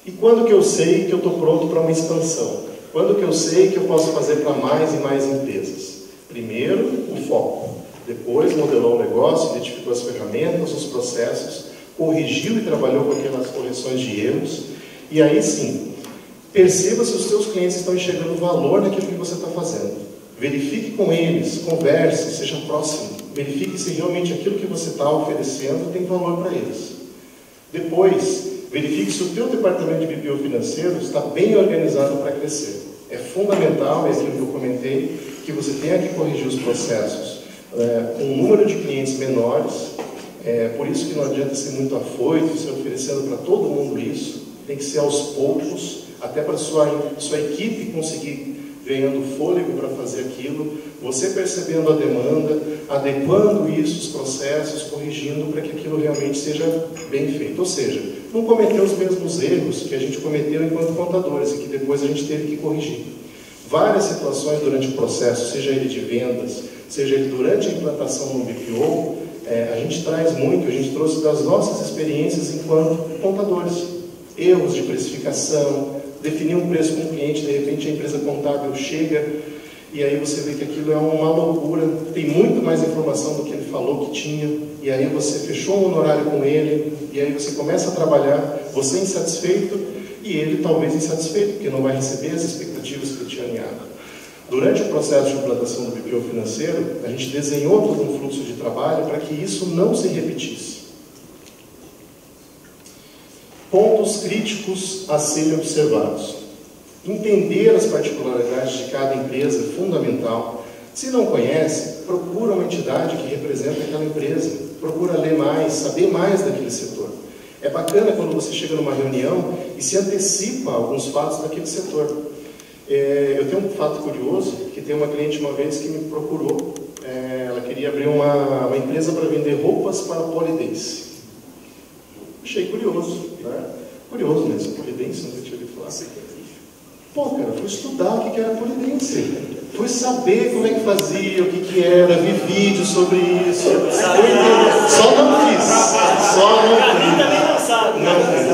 E quando que eu sei que eu estou pronto para uma expansão? Quando que eu sei que eu posso fazer para mais e mais empresas? Primeiro, o foco. Depois, modelou o negócio, identificou as ferramentas, os processos, corrigiu e trabalhou com aquelas correções de erros. E aí sim, perceba se os seus clientes estão enxergando valor naquilo que você está fazendo. Verifique com eles, converse, seja próximo. Verifique se realmente aquilo que você está oferecendo tem valor para eles. Depois, verifique se o teu departamento de BPO financeiro está bem organizado para crescer. É fundamental, é aquilo que eu comentei, que você tenha que corrigir os processos com um número de clientes menores. Por isso que não adianta ser muito afoito, ser oferecendo para todo mundo isso. Tem que ser aos poucos, até para a sua equipe conseguir ganhando fôlego para fazer aquilo, você percebendo a demanda, adequando isso, os processos, corrigindo para que aquilo realmente seja bem feito. Ou seja, não cometer os mesmos erros que a gente cometeu enquanto contadores e que depois a gente teve que corrigir. várias situações durante o processo, seja ele de vendas, seja ele durante a implantação no BPO, a gente traz muito, a gente trouxe das nossas experiências enquanto contadores. Erros de precificação, definir um preço com o cliente, de repente a empresa contábil chega e aí você vê que aquilo é uma loucura, tem muito mais informação do que ele falou que tinha, e aí você fechou um honorário com ele, e aí você começa a trabalhar, você insatisfeito e ele talvez insatisfeito, porque não vai receber as expectativas que ele tinha alinhado. Durante o processo de implantação do BPO financeiro, a gente desenhou todo um fluxo de trabalho para que isso não se repetisse. Pontos críticos a serem observados. Entender as particularidades de cada empresa é fundamental. Se não conhece, procura uma entidade que representa aquela empresa. Procura ler mais, saber mais daquele setor. É bacana quando você chega numa reunião e se antecipa alguns fatos daquele setor. Eu tenho um fato curioso, que tem uma cliente uma vez que me procurou. Ela queria abrir uma empresa para vender roupas para polidense. Achei curioso, né? Curioso mesmo, polidense, nunca tinha ouvido falar. Pô, cara, fui estudar o que era polidense. Fui saber como é que fazia, o que era, vi vídeos sobre isso. Só não fiz. Só não fiz. Também não sabe. Não fiz.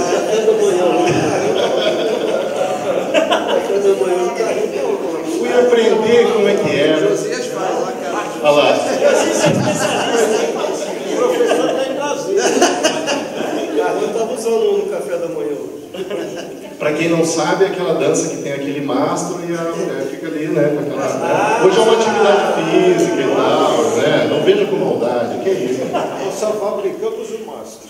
Fui aprender como é que era. Olha lá. O professor está em Brasília. O Carlos estava usando no café da manhã hoje. Para quem não sabe, é aquela dança que tem aquele mastro e a mulher fica ali, né? Com aquela, Hoje é uma atividade física e tal, né? Não veja com maldade, que é isso? Nós só fabricamos o mastro.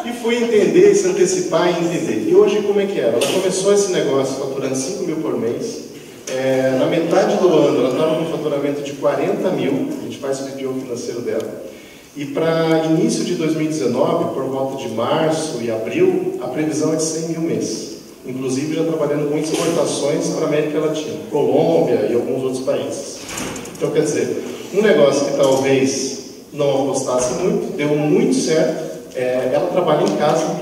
E fui entender, se antecipar e entender. E hoje como é que era? Ela começou esse negócio faturando 5 mil por mês. Na metade do ano ela estava com um faturamento de 40 mil, a gente faz o BPO financeiro dela. E para início de 2019, por volta de março e abril, a previsão é de 100 mil mês. Inclusive já trabalhando com exportações para a América Latina, Colômbia e alguns outros países. Então quer dizer, um negócio que talvez não apostasse muito, deu muito certo. Ela trabalha em casa,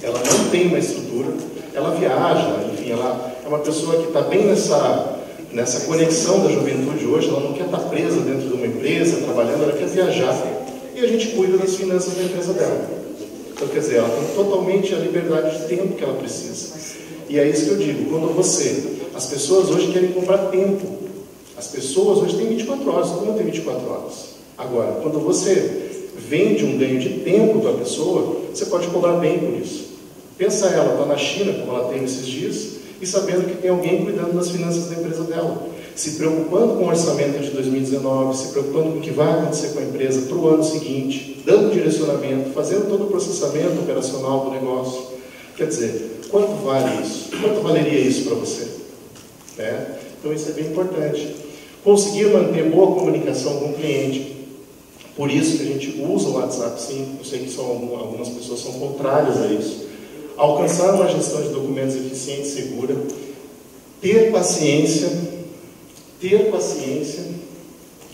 ela não tem uma estrutura, ela viaja, enfim, ela é uma pessoa que está bem nessa conexão da juventude hoje, ela não quer estar presa dentro de uma empresa, trabalhando, ela quer viajar. E a gente cuida das finanças da empresa dela. Então, quer dizer, ela tem totalmente a liberdade de tempo que ela precisa. E é isso que eu digo, as pessoas hoje querem comprar tempo. As pessoas hoje têm 24 horas, todo mundo tem 24 horas. Agora, quando você vende um ganho de tempo para a pessoa, você pode cobrar bem por isso. Pensa ela, está na China, como ela tem nesses dias, e sabendo que tem alguém cuidando das finanças da empresa dela. Se preocupando com o orçamento de 2019, se preocupando com o que vai acontecer com a empresa para o ano seguinte, dando direcionamento, fazendo todo o processamento operacional do negócio. Quer dizer, quanto vale isso? Quanto valeria isso para você? Então isso é bem importante. Conseguir manter boa comunicação com o cliente. Por isso que a gente usa o WhatsApp, sim. Eu sei que algumas pessoas são contrárias a isso. Alcançar uma gestão de documentos eficiente e segura. Ter paciência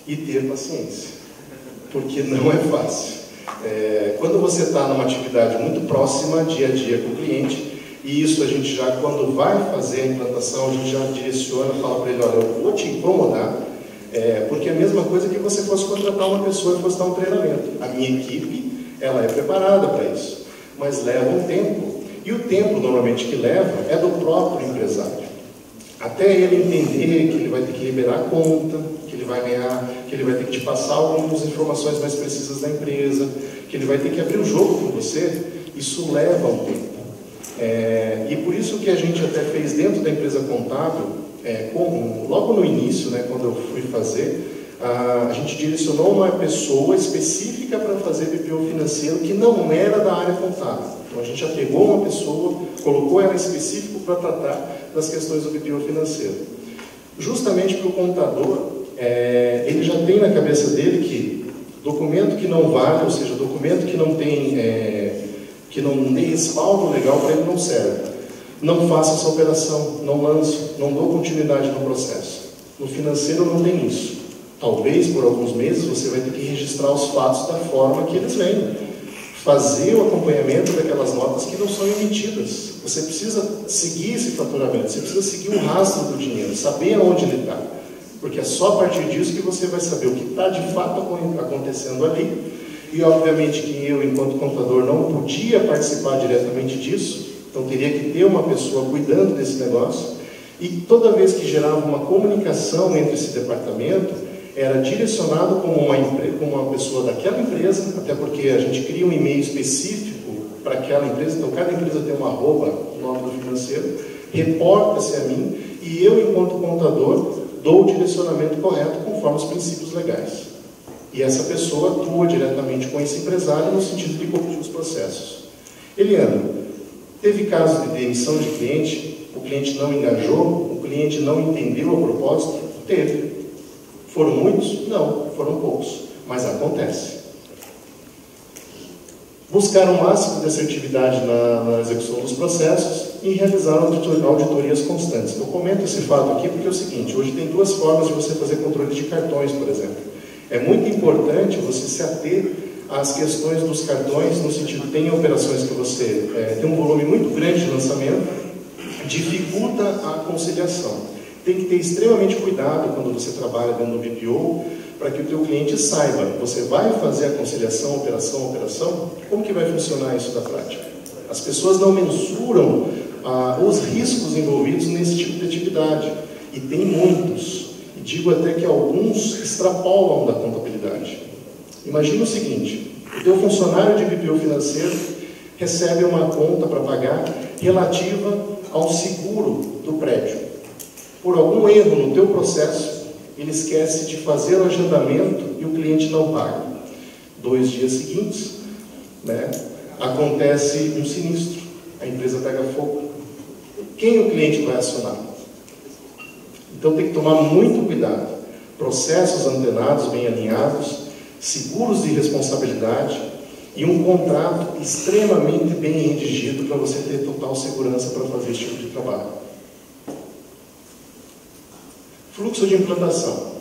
e ter paciência, porque não é fácil. Quando você está numa atividade muito próxima, dia a dia com o cliente, e isso a gente já, quando vai fazer a implantação, a gente já direciona, fala para ele, olha, eu vou te incomodar, porque é a mesma coisa que você fosse contratar uma pessoa e fosse dar um treinamento. A minha equipe, ela é preparada para isso, mas leva um tempo, e o tempo normalmente que leva é do próprio empresário. Até ele entender que ele vai ter que liberar a conta, que ele vai ganhar, que ele vai ter que te passar algumas informações mais precisas da empresa, que ele vai ter que abrir o jogo com você, isso leva um tempo. E por isso que a gente até fez dentro da empresa contábil, logo no início, né, quando eu fui fazer, a gente direcionou uma pessoa específica para fazer BPO financeiro que não era da área contábil. Então a gente já pegou uma pessoa, colocou ela específico para tratar das questões do BPO financeiro. Justamente porque o contador, ele já tem na cabeça dele que documento que não vale, ou seja, documento que não tem respaldo legal para ele não serve. Não faça essa operação, não lanço, não dou continuidade no processo. No financeiro não tem isso. Talvez por alguns meses você vai ter que registrar os fatos da forma que eles vêm. fazer o acompanhamento daquelas notas que não são emitidas. Você precisa seguir esse faturamento, você precisa seguir o rastro do dinheiro, saber aonde ele está. Porque é só a partir disso que você vai saber o que está de fato acontecendo ali. E obviamente que eu, enquanto contador, não podia participar diretamente disso, então teria que ter uma pessoa cuidando desse negócio. E toda vez que gerava uma comunicação entre esse departamento, era direcionado como uma pessoa daquela empresa, até porque a gente cria um e-mail específico para aquela empresa, então cada empresa tem uma arroba, o nome do financeiro, reporta-se a mim, e eu, enquanto contador, dou o direcionamento correto conforme os princípios legais. E essa pessoa atua diretamente com esse empresário no sentido de corrigir os processos. Eliana, teve casos de demissão de cliente, o cliente não engajou, o cliente não entendeu a proposta? Teve. Foram muitos? Não, foram poucos, mas acontece. Buscar o máximo de assertividade na execução dos processos e realizar auditorias constantes. Eu comento esse fato aqui porque é o seguinte, hoje tem duas formas de você fazer controle de cartões, por exemplo. É muito importante você se ater às questões dos cartões, no sentido, tem operações que você tem um volume muito grande de lançamento, dificulta a conciliação. Tem que ter extremamente cuidado quando você trabalha dentro do BPO, para que o teu cliente saiba, você vai fazer a conciliação, operação, como que vai funcionar isso da prática? As pessoas não mensuram os riscos envolvidos nesse tipo de atividade, e tem muitos, e digo até que alguns extrapolam da contabilidade. Imagina o seguinte, o teu funcionário de BPO financeiro recebe uma conta para pagar relativa ao seguro do prédio. Por algum erro no teu processo, ele esquece de fazer o agendamento e o cliente não paga. 2 dias seguintes, acontece um sinistro, a empresa pega fogo. Quem o cliente vai acionar? Então tem que tomar muito cuidado. Processos antenados, bem alinhados, seguros de responsabilidade e um contrato extremamente bem redigido para você ter total segurança para fazer esse tipo de trabalho. Fluxo de implantação.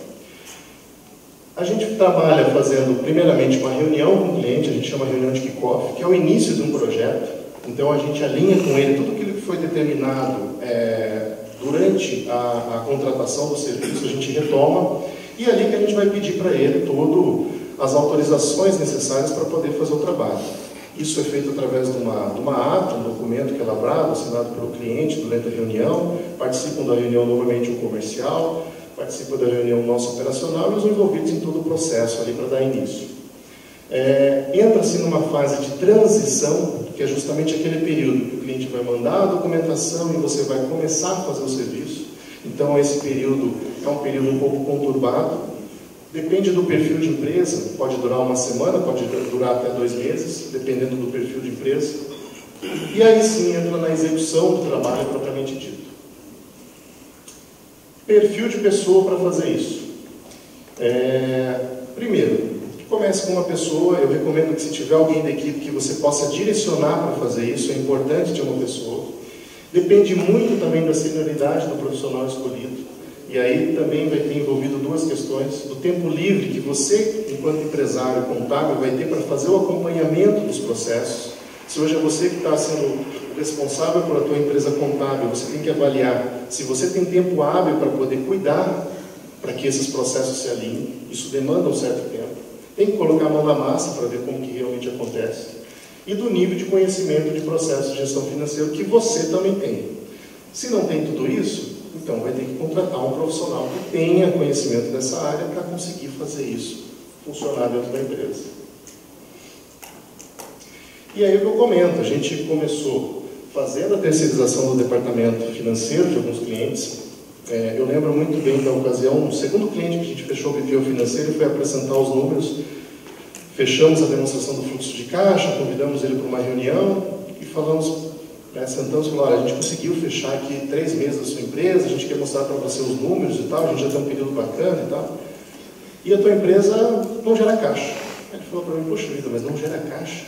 A gente trabalha fazendo, primeiramente, uma reunião com o cliente, a gente chama reunião de kick-off, que é o início de um projeto. Então, a gente alinha com ele tudo aquilo que foi determinado durante a contratação do serviço, a gente retoma, e é ali que a gente vai pedir para ele todas as autorizações necessárias para poder fazer o trabalho. Isso é feito através de uma ata, um documento que é lavrado, assinado pelo cliente durante a reunião. Participam da reunião novamente o comercial, participa da reunião o nosso operacional e os envolvidos em todo o processo ali para dar início. Entra-se numa fase de transição, que é justamente aquele período que o cliente vai mandar a documentação e você vai começar a fazer o serviço. Então esse período é um período um pouco conturbado. Depende do perfil de empresa, pode durar uma semana, pode durar até 2 meses, dependendo do perfil de empresa. E aí sim entra na execução do trabalho propriamente dito. Perfil de pessoa para fazer isso. Primeiro, comece com uma pessoa, eu recomendo que se tiver alguém da equipe que você possa direcionar para fazer isso, é importante ter uma pessoa. Depende muito também da senioridade do profissional escolhido. E aí também vai ter envolvido 2 questões, do tempo livre que você, enquanto empresário contábil, vai ter para fazer o acompanhamento dos processos. Se hoje é você que está sendo responsável pela tua empresa contábil, você tem que avaliar se você tem tempo hábil para poder cuidar para que esses processos se alinhem. Isso demanda um certo tempo. Tem que colocar a mão na massa para ver como que realmente acontece. E do nível de conhecimento de processos de gestão financeira que você também tem. Se não tem tudo isso, então vai ter que contratar um profissional que tenha conhecimento dessa área para conseguir fazer isso funcionar dentro da empresa. E aí o que eu comento, a gente começou fazendo a terceirização do departamento financeiro de alguns clientes. Eu lembro muito bem da ocasião, o segundo cliente que a gente fechou o BPO financeiro foi apresentar os números, fechamos a demonstração do fluxo de caixa, convidamos ele para uma reunião e falamos, sentamos e falamos, olha, a gente conseguiu fechar aqui 3 meses da sua empresa, a gente quer mostrar para você os números e tal, a gente já tem um período bacana e tal, e a tua empresa não gera caixa. Ele falou para mim, poxa vida, mas não gera caixa?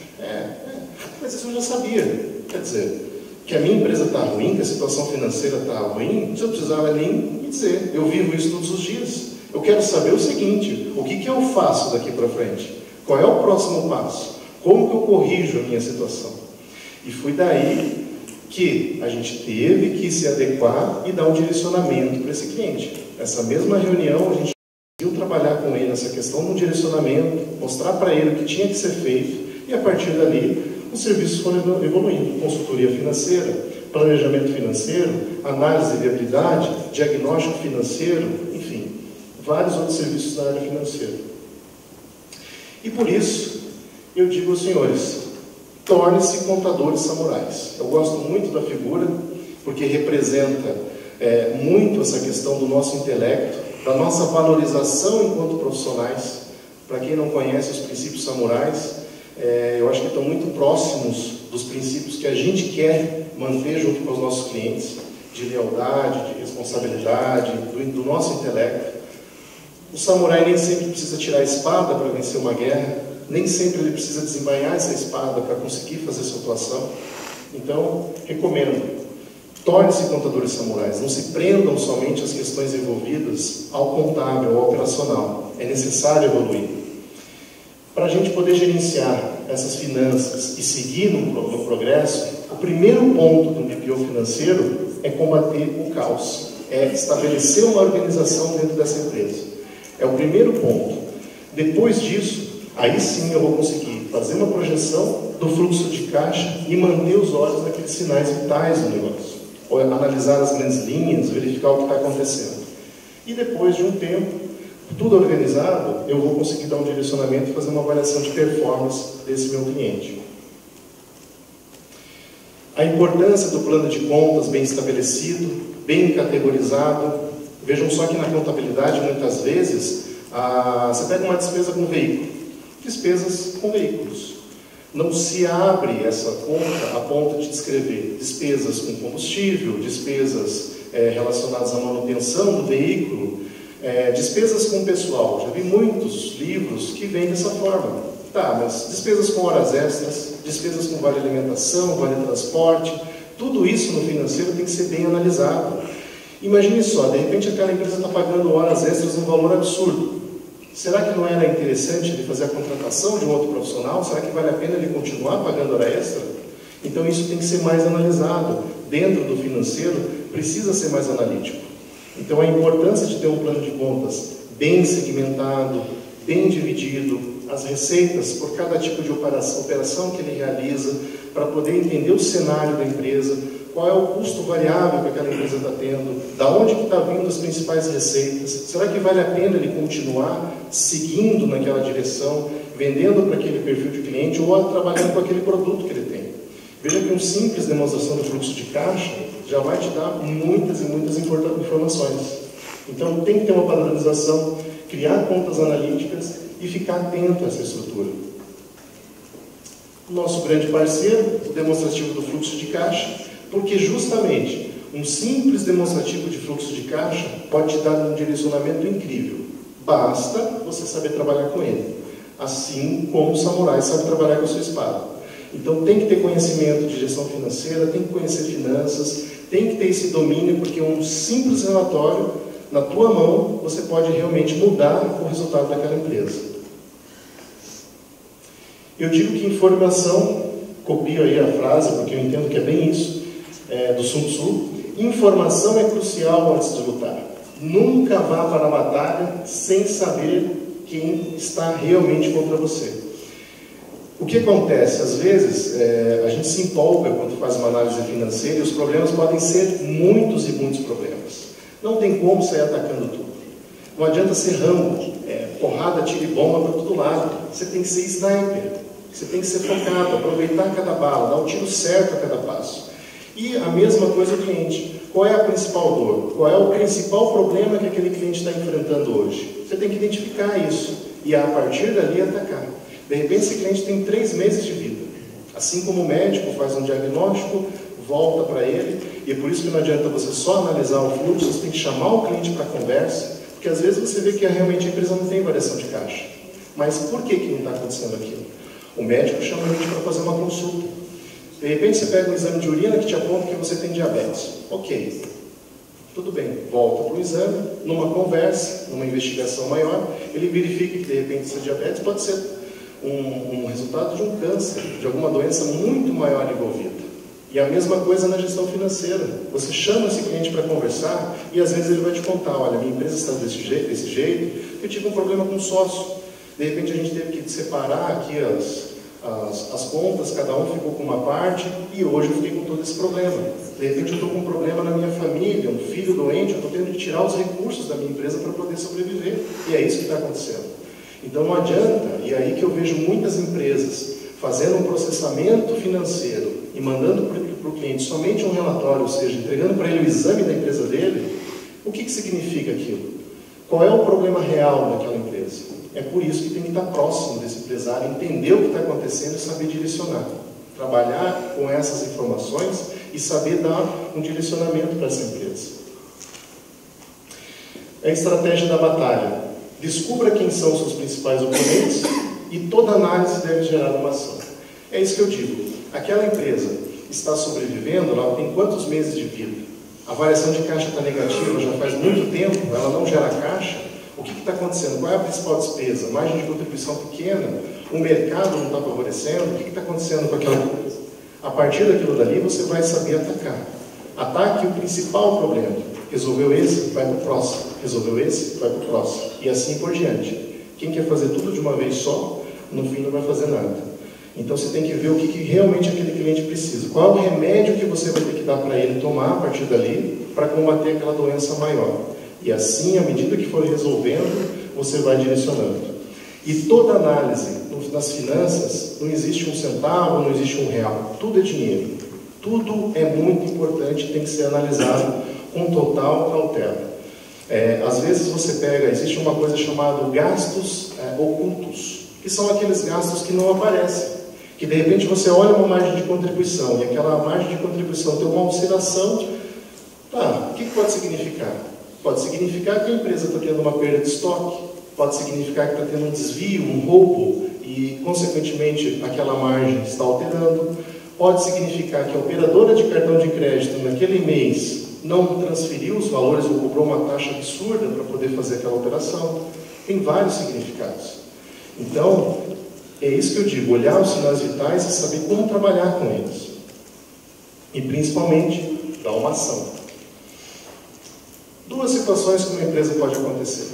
Mas isso eu já sabia. Quer dizer, que a minha empresa está ruim, que a situação financeira está ruim, você não precisava nem me dizer. Eu vivo isso todos os dias. Eu quero saber o seguinte, o que eu faço daqui para frente? Qual é o próximo passo? Como que eu corrijo a minha situação? E foi daí que a gente teve que se adequar e dar um direcionamento para esse cliente. Nessa mesma reunião, a gente conseguiu trabalhar com ele nessa questão do direcionamento, mostrar para ele o que tinha que ser feito, e a partir dali, os serviços foram evoluindo. Consultoria financeira, planejamento financeiro, análise de viabilidade, diagnóstico financeiro, enfim, vários outros serviços da área financeira. E por isso, eu digo aos senhores, torne-se contadores samurais. Eu gosto muito da figura, porque representa muito essa questão do nosso intelecto, da nossa valorização enquanto profissionais. Para quem não conhece os princípios samurais, eu acho que estão muito próximos dos princípios que a gente quer manter junto com os nossos clientes, de lealdade, de responsabilidade, do nosso intelecto. O samurai nem sempre precisa tirar a espada para vencer uma guerra, nem sempre ele precisa desembainhar essa espada para conseguir fazer sua atuação. Então, recomendo, torne-se contadores samurais, não se prendam somente às questões envolvidas ao contábil, ao operacional. É necessário evoluir. Para a gente poder gerenciar essas finanças e seguir no progresso, o primeiro ponto do BPO financeiro é combater o caos, é estabelecer uma organização dentro dessa empresa. É o primeiro ponto. Depois disso, aí sim eu vou conseguir fazer uma projeção do fluxo de caixa e manter os olhos naqueles sinais vitais do negócio. Ou analisar as grandes linhas, verificar o que está acontecendo. E depois de um tempo, tudo organizado, eu vou conseguir dar um direcionamento e fazer uma avaliação de performance desse meu cliente. A importância do plano de contas bem estabelecido, bem categorizado. Vejam só que na contabilidade, muitas vezes, você pega uma despesa com veículo. Despesas com veículos. Não se abre essa conta a ponto de descrever despesas com combustível, despesas relacionadas à manutenção do veículo, despesas com pessoal. Já vi muitos livros que vêm dessa forma. Tá, mas despesas com horas extras, despesas com vale alimentação, vale transporte, tudo isso no financeiro tem que ser bem analisado. Imagine só, de repente aquela empresa está pagando horas extras num valor absurdo. Será que não era interessante ele fazer a contratação de um outro profissional? Será que vale a pena ele continuar pagando hora extra? Então isso tem que ser mais analisado. Dentro do financeiro, precisa ser mais analítico. Então a importância de ter um plano de contas bem segmentado, bem dividido, as receitas por cada tipo de operação que ele realiza, para poder entender o cenário da empresa, qual é o custo variável que aquela empresa está tendo, da onde que está vindo as principais receitas, será que vale a pena ele continuar seguindo naquela direção, vendendo para aquele perfil de cliente ou trabalhando com aquele produto que ele tem. Veja que uma simples demonstração do fluxo de caixa já vai te dar muitas e muitas informações. Então tem que ter uma padronização, criar contas analíticas e ficar atento a essa estrutura. O nosso grande parceiro, o demonstrativo do fluxo de caixa, porque justamente um simples demonstrativo de fluxo de caixa pode te dar um direcionamento incrível. Basta você saber trabalhar com ele. Assim como o samurai sabe trabalhar com a sua espada. Então tem que ter conhecimento de gestão financeira, tem que conhecer finanças, tem que ter esse domínio, porque um simples relatório na tua mão, você pode realmente mudar o resultado daquela empresa. Eu digo que informação, copio aí a frase, porque eu entendo que é bem isso, do Sun Tzu, informação é crucial antes de lutar. Nunca vá para a batalha sem saber quem está realmente contra você. O que acontece? Às vezes, a gente se empolga quando faz uma análise financeira e os problemas podem ser muitos e muitos problemas. Não tem como sair atacando tudo. Não adianta ser Rambo, porrada, tiro e bomba para todo lado. Você tem que ser sniper, você tem que ser focado, aproveitar cada bala, dar o tiro certo a cada passo. E a mesma coisa o cliente. Qual é a principal dor? Qual é o principal problema que aquele cliente está enfrentando hoje? Você tem que identificar isso e a partir dali atacar. De repente esse cliente tem 3 meses de vida. Assim como o médico faz um diagnóstico, volta para ele, e é por isso que não adianta você só analisar o fluxo, você tem que chamar o cliente para a conversa, porque às vezes você vê que realmente a empresa não tem variação de caixa. Mas por que não está acontecendo aquilo? O médico chama a gente para fazer uma consulta. De repente você pega um exame de urina que te aponta que você tem diabetes. Ok, tudo bem, volta para o exame, numa conversa, numa investigação maior, ele verifica que de repente essa diabetes pode ser um resultado de um câncer, de alguma doença muito maior envolvida. E a mesma coisa na gestão financeira. Você chama esse cliente para conversar e às vezes ele vai te contar, olha, minha empresa está desse jeito, eu tive um problema com o sócio. De repente a gente teve que separar aqui as contas, cada um ficou com uma parte e hoje eu fiquei com todo esse problema. De repente eu estou com um problema na minha família, um filho doente, eu estou tendo que tirar os recursos da minha empresa para poder sobreviver. E é isso que está acontecendo. Então não adianta, e é aí que eu vejo muitas empresas fazendo um processamento financeiro e mandando para o cliente somente um relatório, ou seja, entregando para ele o exame da empresa dele. O que significa aquilo? Qual é o problema real daquela empresa? É por isso que tem que estar próximo desse empresário, entender o que está acontecendo e saber direcionar. Trabalhar com essas informações e saber dar um direcionamento para essa empresa. É a estratégia da batalha. Descubra quem são os seus principais oponentes e toda análise deve gerar uma ação. É isso que eu digo. Aquela empresa está sobrevivendo, ela tem quantos meses de vida? A variação de caixa está negativa já faz muito tempo, ela não gera caixa. O que está acontecendo? Qual é a principal despesa? Margem de contribuição pequena? O mercado não está favorecendo? O que está acontecendo com aquela empresa? A partir daquilo dali, você vai saber atacar. Ataque o principal problema. Resolveu esse, vai para o próximo. Resolveu esse, vai para o próximo. E assim por diante. Quem quer fazer tudo de uma vez só, no fim não vai fazer nada. Então você tem que ver o que realmente aquele cliente precisa. Qual é o remédio que você vai ter que dar para ele tomar a partir dali para combater aquela doença maior. E assim, à medida que for resolvendo, você vai direcionando. E toda análise nas finanças, não existe um centavo, não existe um real. Tudo é dinheiro. Tudo é muito importante, tem que ser analisado com total cautela. Às vezes você pega, existe uma coisa chamada gastos ocultos, que são aqueles gastos que não aparecem. Que de repente você olha uma margem de contribuição e aquela margem de contribuição tem uma oscilação. O que pode significar? Pode significar que a empresa está tendo uma perda de estoque, pode significar que está tendo um desvio, um roubo, e consequentemente aquela margem está alterando. Pode significar que a operadora de cartão de crédito naquele mês não transferiu os valores ou cobrou uma taxa absurda para poder fazer aquela operação. Tem vários significados. Então, é isso que eu digo, olhar os sinais vitais e saber como trabalhar com eles. E principalmente, dar uma ação. Duas situações que uma empresa pode acontecer.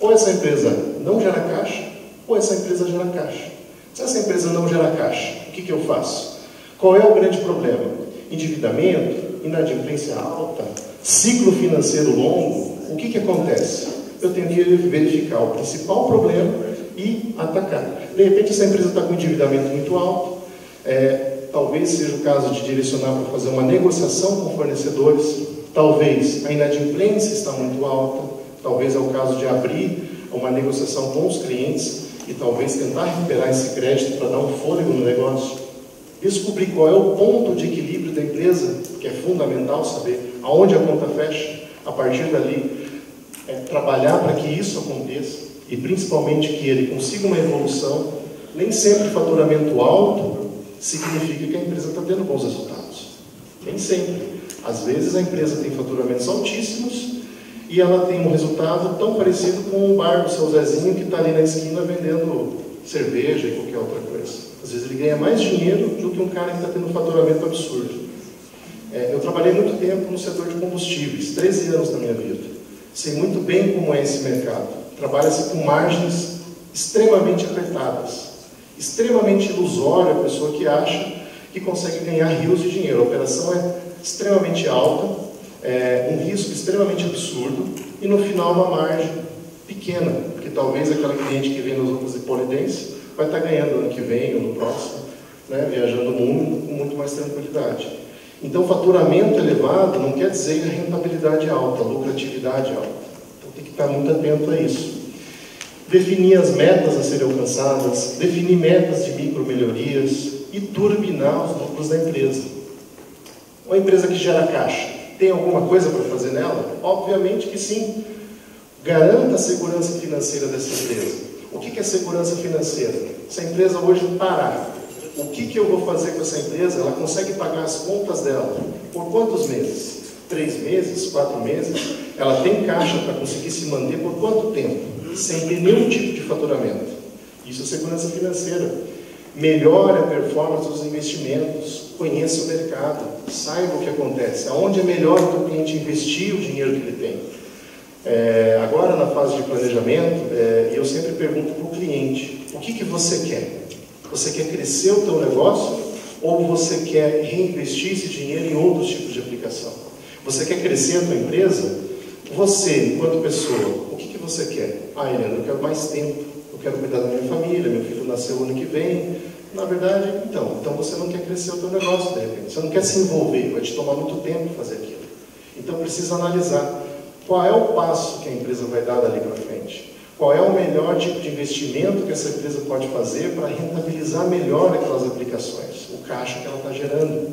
Ou essa empresa não gera caixa, ou essa empresa gera caixa. Se essa empresa não gera caixa, o que eu faço? Qual é o grande problema? Endividamento, inadimplência alta, ciclo financeiro longo. O que acontece? Eu tenho que verificar o principal problema e atacar. De repente essa empresa está com endividamento muito alto, talvez seja o caso de direcionar para fazer uma negociação com fornecedores. Talvez a inadimplência está muito alta, talvez é o caso de abrir uma negociação com os clientes e talvez tentar recuperar esse crédito para dar um fôlego no negócio. Descobrir qual é o ponto de equilíbrio da empresa, que é fundamental saber aonde a conta fecha. A partir dali, trabalhar para que isso aconteça e principalmente que ele consiga uma evolução. Nem sempre faturamento alto significa que a empresa está tendo bons resultados. Nem sempre. Às vezes a empresa tem faturamentos altíssimos e ela tem um resultado tão parecido com o bar do seu Zezinho que está ali na esquina vendendo cerveja e qualquer outra coisa. Às vezes ele ganha mais dinheiro do que um cara que está tendo um faturamento absurdo. Eu trabalhei muito tempo no setor de combustíveis, 13 anos da minha vida. Sei muito bem como é esse mercado. Trabalha-se com margens extremamente apertadas, extremamente ilusória a pessoa que acha que consegue ganhar rios de dinheiro. A operação é extremamente alta, um risco extremamente absurdo e no final uma margem pequena, porque talvez aquela cliente que vem nas outras de polidense vai estar ganhando ano que vem ou no próximo, viajando o mundo com muito mais tranquilidade. Então faturamento elevado não quer dizer rentabilidade alta, lucratividade alta. Então tem que estar muito atento a isso. Definir as metas a serem alcançadas, definir metas de micro melhorias e turbinar os lucros da empresa. Uma empresa que gera caixa, tem alguma coisa para fazer nela? Obviamente que sim. Garanta a segurança financeira dessa empresa. O que é segurança financeira? Se a empresa hoje parar, o que eu vou fazer com essa empresa? Ela consegue pagar as contas dela por quantos meses? 3 meses? 4 meses? Ela tem caixa para conseguir se manter por quanto tempo? Sem ter nenhum tipo de faturamento. Isso é segurança financeira. Melhore a performance dos investimentos, conheça o mercado, saiba o que acontece, aonde é melhor que o cliente investir o dinheiro que ele tem. Agora, na fase de planejamento, eu sempre pergunto para o cliente, o que você quer? Você quer crescer o teu negócio ou você quer reinvestir esse dinheiro em outros tipos de aplicação? Você quer crescer a tua empresa? Você, enquanto pessoa, o que você quer? Helena, eu quero mais tempo, eu quero cuidar da minha família, meu filho nasceu o ano que vem. Na verdade, então você não quer crescer o teu negócio, de repente. Você não quer se envolver, vai te tomar muito tempo fazer aquilo. Então precisa analisar qual é o passo que a empresa vai dar dali para frente. Qual é o melhor tipo de investimento que essa empresa pode fazer para rentabilizar melhor aquelas aplicações, o caixa que ela está gerando.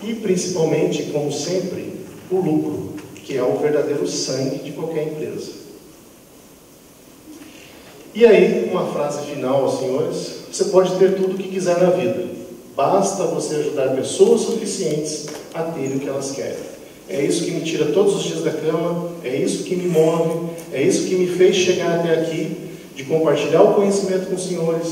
E principalmente, como sempre, o lucro, que é o verdadeiro sangue de qualquer empresa. E aí, uma frase final aos senhores: você pode ter tudo o que quiser na vida, basta você ajudar pessoas suficientes a terem o que elas querem. É isso que me tira todos os dias da cama, é isso que me move, é isso que me fez chegar até aqui, de compartilhar o conhecimento com os senhores,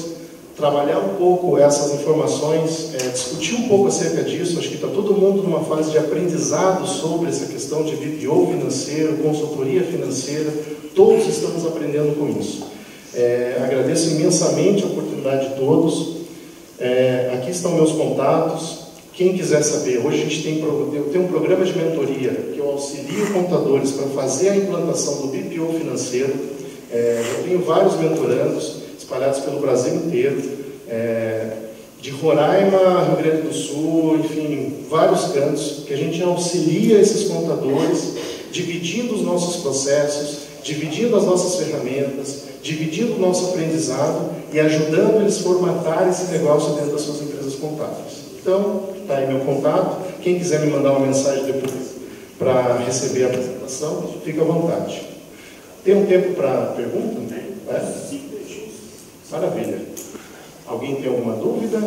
trabalhar um pouco essas informações, discutir um pouco acerca disso. Acho que está todo mundo numa fase de aprendizado sobre essa questão de BPO financeiro, consultoria financeira, todos estamos aprendendo com isso. Agradeço imensamente a oportunidade de todos. Aqui estão meus contatos. Quem quiser saber, hoje eu tenho um programa de mentoria que eu auxilio contadores para fazer a implantação do BPO financeiro. Eu tenho vários mentorandos espalhados pelo Brasil inteiro, de Roraima, Rio Grande do Sul, enfim, vários cantos, que a gente auxilia esses contadores, dividindo os nossos processos, dividindo as nossas ferramentas, dividindo o nosso aprendizado e ajudando eles a formatar esse negócio dentro das suas empresas contábeis. Então, está aí meu contato. Quem quiser me mandar uma mensagem depois para receber a apresentação, fica à vontade. Tem um tempo para pergunta? Maravilha. Alguém tem alguma dúvida?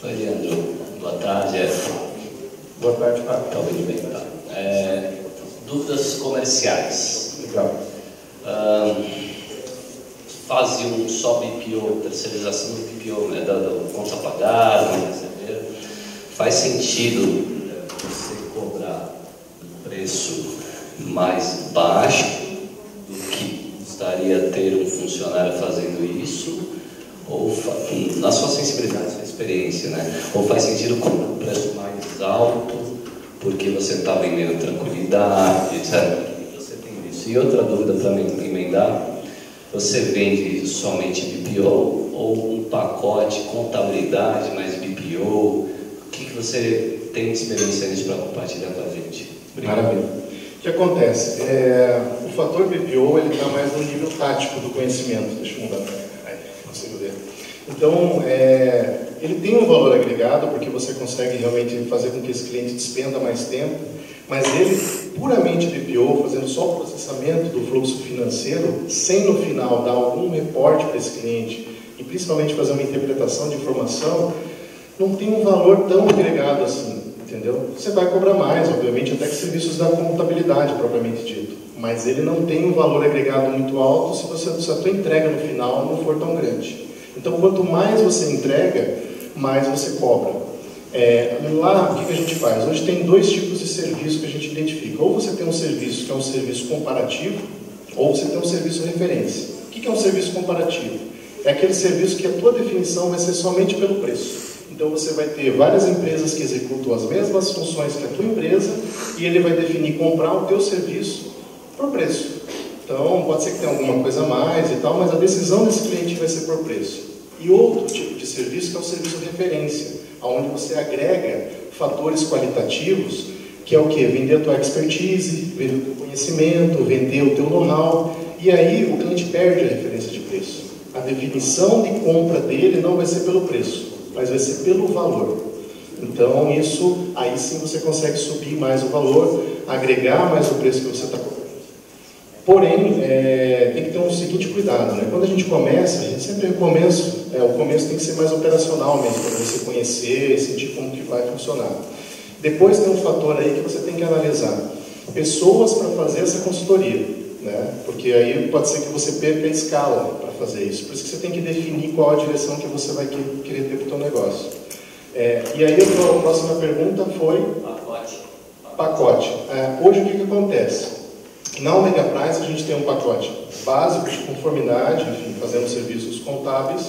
Oi, Leandro. Boa tarde. Boa tarde, Fábio. Talvez bem, tá. Dúvidas comerciais. Legal. Faziam só BPO, terceirização do BPO, né, da conta a pagar, não receber. Faz sentido você cobrar um preço mais baixo do que custaria ter um funcionário fazendo isso? Ou, na sua sensibilidade, sua experiência, né? Ou faz sentido cobrar um preço mais alto porque você está vendendo tranquilidade, etc. Você tem isso. E outra dúvida para me emendar: você vende somente BPO ou um pacote contabilidade mais BPO? O que você tem de experiência nisso para compartilhar com a gente? Obrigado. Maravilha. O que acontece? O fator BPO ele está mais no nível tático do conhecimento. Deixa eu mudar para cá. Consigo ver. Então, ele tem um valor agregado porque você consegue realmente fazer com que esse cliente despenda mais tempo, mas ele, puramente BPO, fazendo só o processamento do fluxo financeiro, sem no final dar algum reporte para esse cliente e principalmente fazer uma interpretação de informação, não tem um valor tão agregado assim, entendeu? Você vai cobrar mais, obviamente, até que serviços da contabilidade, propriamente dito, mas ele não tem um valor agregado muito alto se a tua entrega no final não for tão grande. Então, quanto mais você entrega, mais você cobra. Lá, o que a gente faz? Hoje tem dois tipos de serviço que a gente identifica. Ou você tem um serviço que é um serviço comparativo, ou você tem um serviço referência. O que é um serviço comparativo? É aquele serviço que a tua definição vai ser somente pelo preço. Então, você vai ter várias empresas que executam as mesmas funções que a tua empresa e ele vai definir comprar o teu serviço por preço. Então, pode ser que tenha alguma coisa a mais e tal, mas a decisão desse cliente vai ser por preço. E outro tipo de serviço que é o serviço referência, onde você agrega fatores qualitativos, que é o quê? Vender a tua expertise, vender o teu conhecimento, vender o teu know-how, e aí o cliente perde a referência de preço. A definição de compra dele não vai ser pelo preço, mas vai ser pelo valor. Então, isso, aí sim você consegue subir mais o valor, agregar mais o preço que você está cobrando. Porém, tem que ter um seguinte cuidado, né? Quando a gente começa, a gente sempre recomeça, o começo tem que ser mais operacional mesmo, para você conhecer e sentir como que vai funcionar. Depois tem um fator aí que você tem que analisar. pessoas para fazer essa consultoria, né? Porque aí pode ser que você perca a escala para fazer isso. Por isso que você tem que definir qual a direção que você vai querer ter para o seu negócio. E aí a próxima pergunta foi... Pacote. Hoje o que acontece? Na Omega Price a gente tem um pacote básico de conformidade, enfim, fazendo serviços contábeis.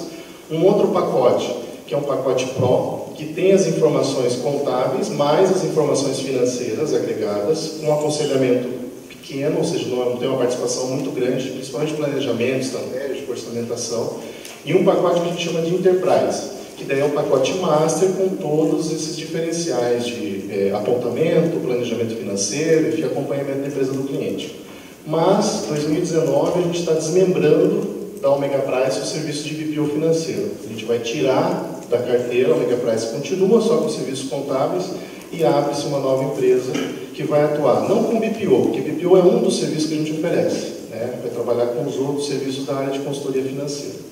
Um outro pacote, que é um pacote Pro, que tem as informações contábeis, mais as informações financeiras agregadas, um aconselhamento pequeno, ou seja, não tem uma participação muito grande, principalmente planejamento, estratégia, orçamentação. E um pacote que a gente chama de Enterprise, que daí é um pacote master com todos esses diferenciais de apontamento, planejamento financeiro e acompanhamento da empresa do cliente. Mas, em 2019, a gente está desmembrando da Omega Price o serviço de BPO financeiro. A gente vai tirar da carteira, a Omega Price continua só com serviços contábeis e abre-se uma nova empresa que vai atuar, não com BPO, porque BPO é um dos serviços que a gente oferece, né? Vai trabalhar com os outros serviços da área de consultoria financeira.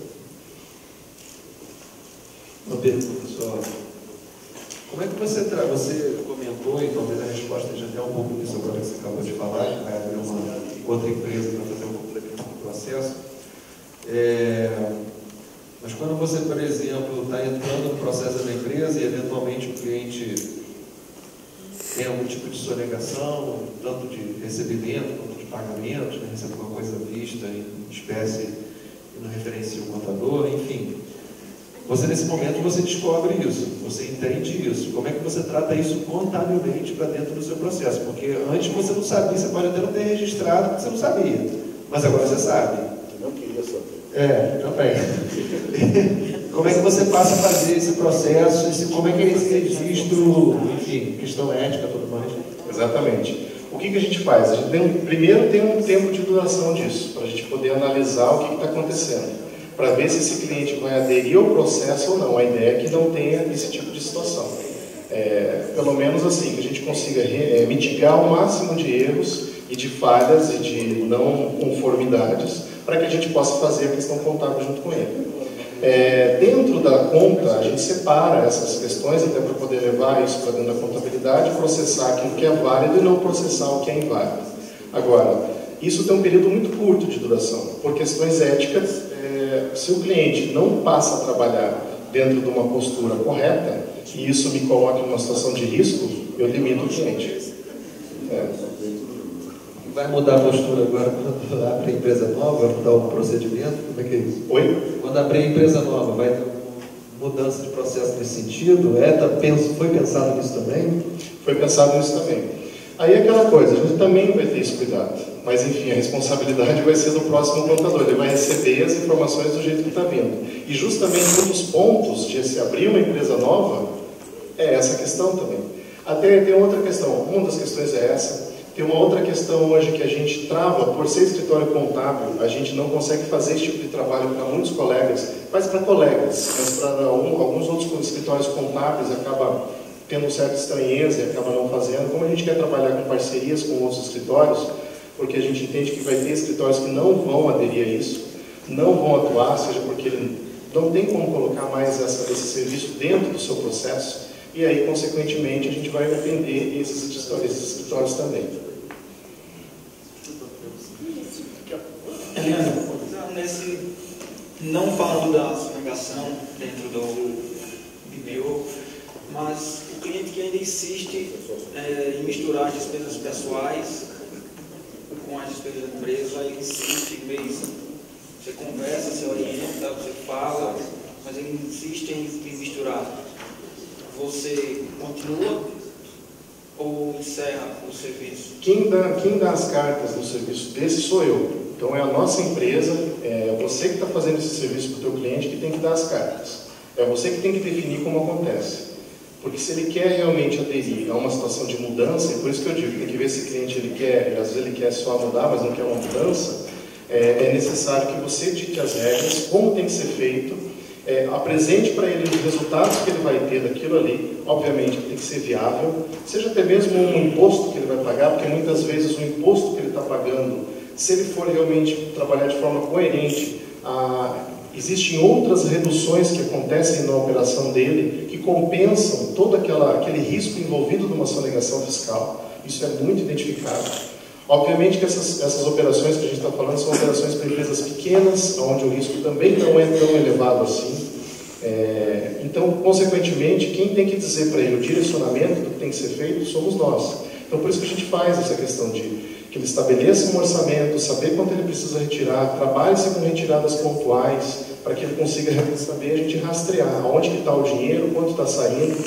Uma pergunta, pessoal. Como é que você comentou, e talvez a resposta seja até um pouco disso agora que você acabou de falar, que vai abrir uma outra empresa para fazer um complemento do processo. Mas quando você, por exemplo, está entrando no processo da empresa e eventualmente o cliente tem algum tipo de sonegação, tanto de recebimento quanto de pagamento, né, recebe alguma coisa vista em espécie e não referencia o contador, enfim. Você, nesse momento, você descobre isso, você entende isso. Como é que você trata isso contabilmente para dentro do seu processo? Porque antes você não sabia, você pode até não ter registrado porque você não sabia. Mas agora você sabe. Eu não queria saber. Também. Como é que você passa a fazer esse processo? Como é que é esse registro, enfim, questão ética e tudo mais? Exatamente. O que a gente faz? A gente primeiro tem um tempo de duração disso, para a gente poder analisar o que está acontecendo, para ver se esse cliente vai aderir ao processo ou não. A ideia é que não tenha esse tipo de situação. Pelo menos assim, que a gente consiga mitigar o máximo de erros e de falhas e de não conformidades, para que a gente possa fazer a questão contábil junto com ele. Dentro da conta, a gente separa essas questões, até para poder levar isso para dentro da contabilidade, processar aquilo que é válido e não processar o que é inválido. Agora, isso tem um período muito curto de duração, por questões éticas. Se o cliente não passa a trabalhar dentro de uma postura correta, e isso me coloca em uma situação de risco, eu limito o cliente. Vai mudar a postura agora quando abrir a empresa nova, vai mudar o procedimento? Como é que é isso? Oi? Quando abrir a empresa nova, vai ter uma mudança de processo nesse sentido? Foi pensado nisso também? Foi pensado nisso também. Aí é aquela coisa, a gente também vai ter esse cuidado. Mas, enfim, a responsabilidade vai ser do próximo contador. Ele vai receber as informações do jeito que está vindo. E justamente um dos pontos de se abrir uma empresa nova é essa questão também. Até tem outra questão. Uma das questões é essa. Tem uma outra questão hoje que a gente trava, por ser escritório contábil, a gente não consegue fazer esse tipo de trabalho para muitos colegas, mas para colegas, mas para alguns outros escritórios contábeis acaba tendo certa estranheza e acaba não fazendo. Como a gente quer trabalhar com parcerias com outros escritórios, porque a gente entende que vai ter escritórios que não vão aderir a isso, não vão atuar, seja porque ele não tem como colocar mais esse serviço dentro do seu processo, e aí, consequentemente, a gente vai atender esses escritórios também. Eliana, não falando da sonegação dentro do BPO, mas o cliente que ainda insiste em misturar as despesas pessoais com as despesas da empresa, ele insiste mesmo. Você conversa, você orienta, você fala, mas ele insiste em misturar. Você continua ou encerra o serviço? Quem dá as cartas no serviço desse sou eu. Então é a nossa empresa, é você que está fazendo esse serviço para o teu cliente que tem que dar as cartas. É você que tem que definir como acontece. Porque se ele quer realmente aderir a uma situação de mudança, e por isso que eu digo, tem que ver se o cliente às vezes ele quer só mudar, mas não quer uma mudança, é necessário que você dite as regras, como tem que ser feito, apresente para ele os resultados que ele vai ter daquilo ali, obviamente tem que ser viável, seja até mesmo um imposto que ele vai pagar, porque muitas vezes o imposto que ele está pagando, se ele for realmente trabalhar de forma coerente, existem outras reduções que acontecem na operação dele, que compensam todo aquele risco envolvido numa sonegação fiscal. Isso é muito identificado. Obviamente que essas operações que a gente está falando são operações para empresas pequenas, onde o risco também não é tão elevado assim. Então, consequentemente, quem tem que dizer para ele o direcionamento do que tem que ser feito somos nós. Então, por isso que a gente faz essa questão de que ele estabeleça um orçamento, saber quanto ele precisa retirar, trabalhe-se com retiradas pontuais, para que ele consiga saber, a gente rastrear aonde que está o dinheiro, quanto está saindo,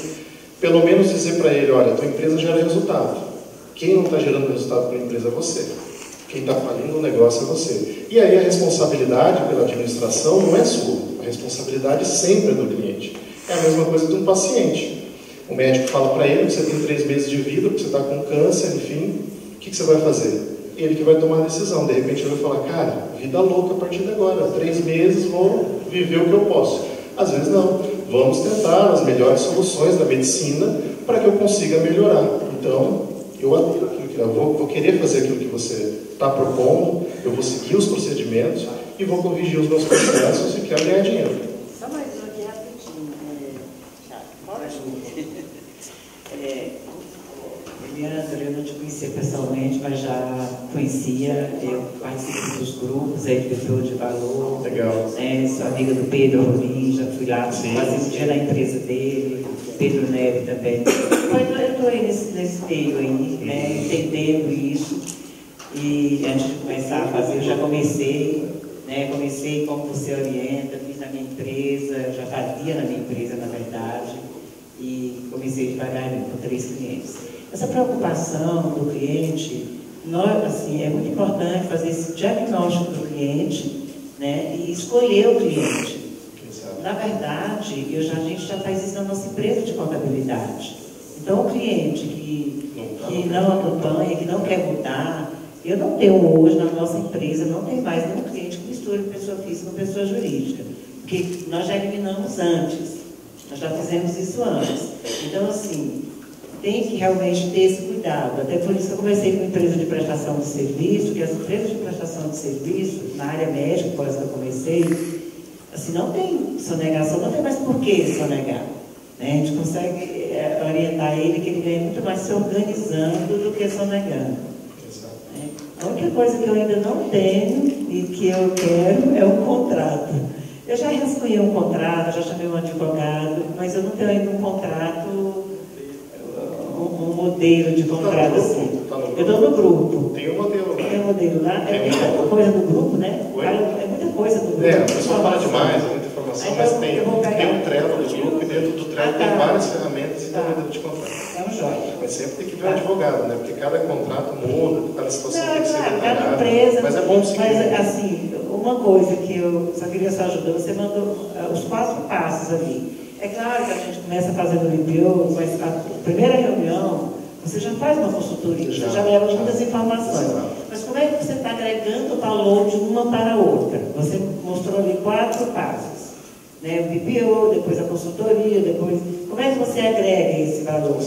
pelo menos dizer para ele, olha, a tua empresa gera resultado. Quem não está gerando resultado para a empresa é você. Quem está falindo o negócio é você. E aí a responsabilidade pela administração não é sua. A responsabilidade sempre é do cliente. É a mesma coisa de um paciente. O médico fala para ele que você tem 3 meses de vida, porque você está com câncer, enfim, o que você vai fazer? Ele que vai tomar a decisão. De repente ele vai falar, cara, vida louca a partir de agora, 3 meses vou viver o que eu posso. Às vezes não. Vamos tentar as melhores soluções da medicina para que eu consiga melhorar. Então, eu adiro aquilo que eu vou querer fazer aquilo que você está propondo, eu vou seguir os procedimentos e vou corrigir os meus processos e quero ganhar dinheiro. Só mais um aqui rapidinho. Leandro, eu não te conhecia pessoalmente, mas já conhecia, eu participo dos grupos aí de pessoas de valor. Legal. Sou amiga do Pedro Rolim, já fui lá Sim. fazer um dia na empresa dele, Pedro Neve também. Eu estou aí nesse meio aí, né, entendendo isso. E antes de começar a fazer, eu já comecei como você orienta, fiz na minha empresa, já fazia na minha empresa, na verdade, e comecei devagarinho com 3 clientes. Essa preocupação do cliente, é muito importante fazer esse diagnóstico do cliente, né, e escolher o cliente. Exato. Na verdade, a gente já faz isso na nossa empresa de contabilidade. Então, o cliente que não acompanha, que não quer mudar, eu não tenho hoje na nossa empresa, não tem mais nenhum cliente que misture pessoa física com pessoa jurídica, porque nós já eliminamos antes, nós já fizemos isso antes. Então, assim, tem que realmente ter esse cuidado. Até por isso que eu comecei com empresa de prestação de serviço, que as empresas de prestação de serviço, na área médica, por que eu comecei, assim, não tem sonegação, não tem mais por que sonegar. Né? A gente consegue orientar ele que ele ganha muito mais se organizando do que sonegando. A única coisa que eu ainda não tenho e que eu quero é um contrato. Eu já rascunhei um contrato, já chamei um advogado, mas eu não tenho ainda um contrato, um modelo de contrato assim. Eu estou no grupo. Tem um modelo lá. Tem um modelo lá. É muita coisa do grupo, né? É muita coisa do grupo. O pessoal fala demais, é muita informação, mas tem um Trello do grupo e dentro do Trello tem várias ferramentas e tem um modelo de contrato. É um joia. Mas sempre tem que ver um advogado, né? Porque cada contrato muda, cada situação tem que ser Cada detalhada. empresa. Mas é bom seguir. Mas, assim, uma coisa que eu só queria sua ajuda, você mandou os 4 passos ali. É claro que a gente começa fazendo o BPO, mas a primeira reunião, você já faz uma consultoria, você já leva muitas informações. Mas como é que você está agregando o valor de uma para a outra? Você mostrou ali 4 passos. Né? O BPO, depois a consultoria, depois... Como é que você agrega esse valor?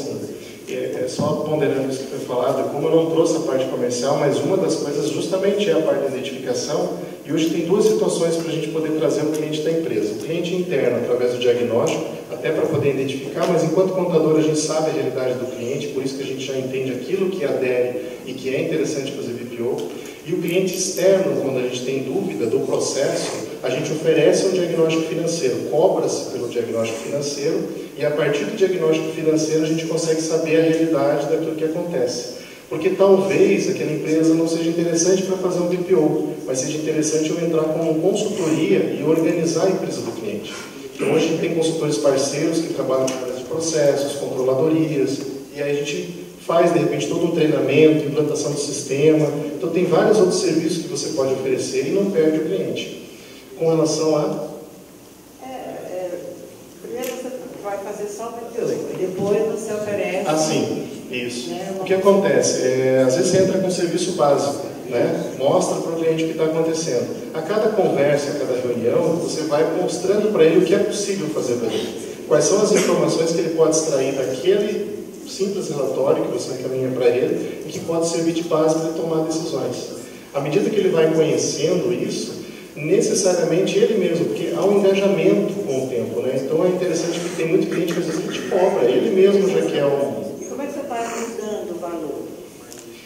Só ponderando isso que foi falado, como eu não trouxe a parte comercial, mas uma das coisas justamente é a parte da identificação, e hoje tem 2 situações para a gente poder trazer o cliente da empresa. O cliente interno, através do diagnóstico, até para poder identificar, mas enquanto contador a gente sabe a realidade do cliente, por isso que a gente já entende aquilo que adere e que é interessante fazer BPO. E o cliente externo, quando a gente tem dúvida do processo, a gente oferece um diagnóstico financeiro, cobra-se pelo diagnóstico financeiro, e a partir do diagnóstico financeiro a gente consegue saber a realidade daquilo que acontece. Porque talvez aquela empresa não seja interessante para fazer um BPO, mas seja interessante eu entrar como consultoria e organizar a empresa do cliente. Então hoje a gente tem consultores parceiros que trabalham com áreas de processos, controladorias, e aí a gente faz de repente todo um treinamento, implantação do sistema. Então tem vários outros serviços que você pode oferecer e não perde o cliente. Com relação a... Primeiro você vai fazer só o BPO, e depois você oferece... Ah, sim, isso. O que acontece? Às vezes você entra com um serviço básico, né? Mostra para o cliente o que está acontecendo. A cada conversa, a cada reunião, você vai mostrando para ele o que é possível fazer para ele. Quais são as informações que ele pode extrair daquele simples relatório que você encaminha para ele e que pode servir de base para ele tomar decisões. À medida que ele vai conhecendo isso, necessariamente ele mesmo, porque há um engajamento com o tempo, né? Então é interessante que tem muito cliente que às vezes a gente cobra, ele mesmo já quer um... E como é que você está mudando o valor?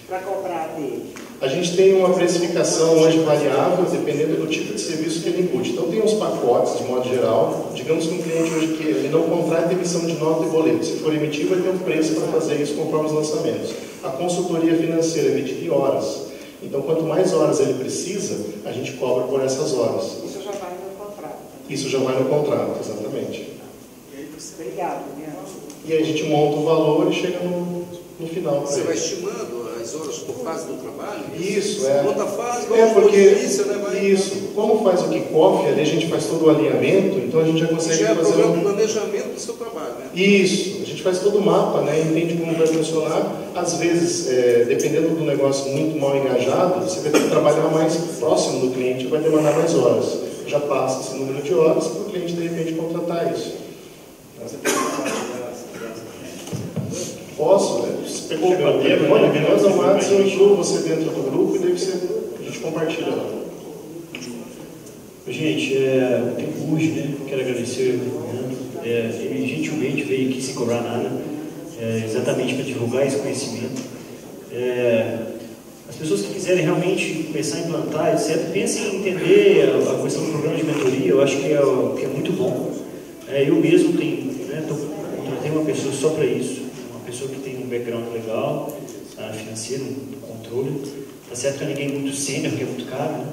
para comprar dele? A gente tem uma precificação hoje variável, dependendo do tipo de serviço que ele embute. Então, tem uns pacotes, de modo geral. Digamos que um cliente hoje que ele não contrata emissão de nota e boleto. Se for emitir, vai ter um preço para fazer isso conforme os lançamentos. A consultoria financeira é medida em horas. Então, quanto mais horas ele precisa, a gente cobra por essas horas. Isso já vai no contrato. Isso já vai no contrato, exatamente. Obrigado, minha. E aí a gente monta o valor e chega no final. Você vai estimando as horas por fase do trabalho? Isso, é. Quando a fase, Porque início, né? isso, como faz o kickoff, ali a gente faz todo o alinhamento, então a gente já consegue Já é fazer programa de planejamento do seu trabalho, né? Isso, a gente faz todo o mapa, né? Entende como vai funcionar. Às vezes, dependendo do negócio muito mal engajado, você vai ter que trabalhar mais próximo do cliente, vai demandar mais horas. Já passa esse número de horas para o cliente, de repente, contratar isso. Posso, né? Você pegou o meu tempo, olha, me manda um WhatsApp, eu incluo você dentro do grupo e daí a gente compartilha lá. Gente, o tempo hoje, né? Quero agradecer o Fernando. Ele gentilmente veio aqui sem cobrar nada, exatamente para divulgar esse conhecimento. As pessoas que quiserem realmente começar a implantar, etc., pensem em entender a questão do programa de mentoria. Eu acho que é muito bom. Eu mesmo contratei uma pessoa só para isso, uma pessoa que tem um background legal, financeiro, controle. Tá certo que não é ninguém muito sênior, porque é muito caro, né?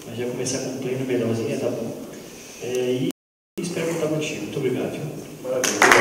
Mas já começar com um plano melhorzinho, tá bom. E espero contar contigo. Muito obrigado. Viu? Maravilha.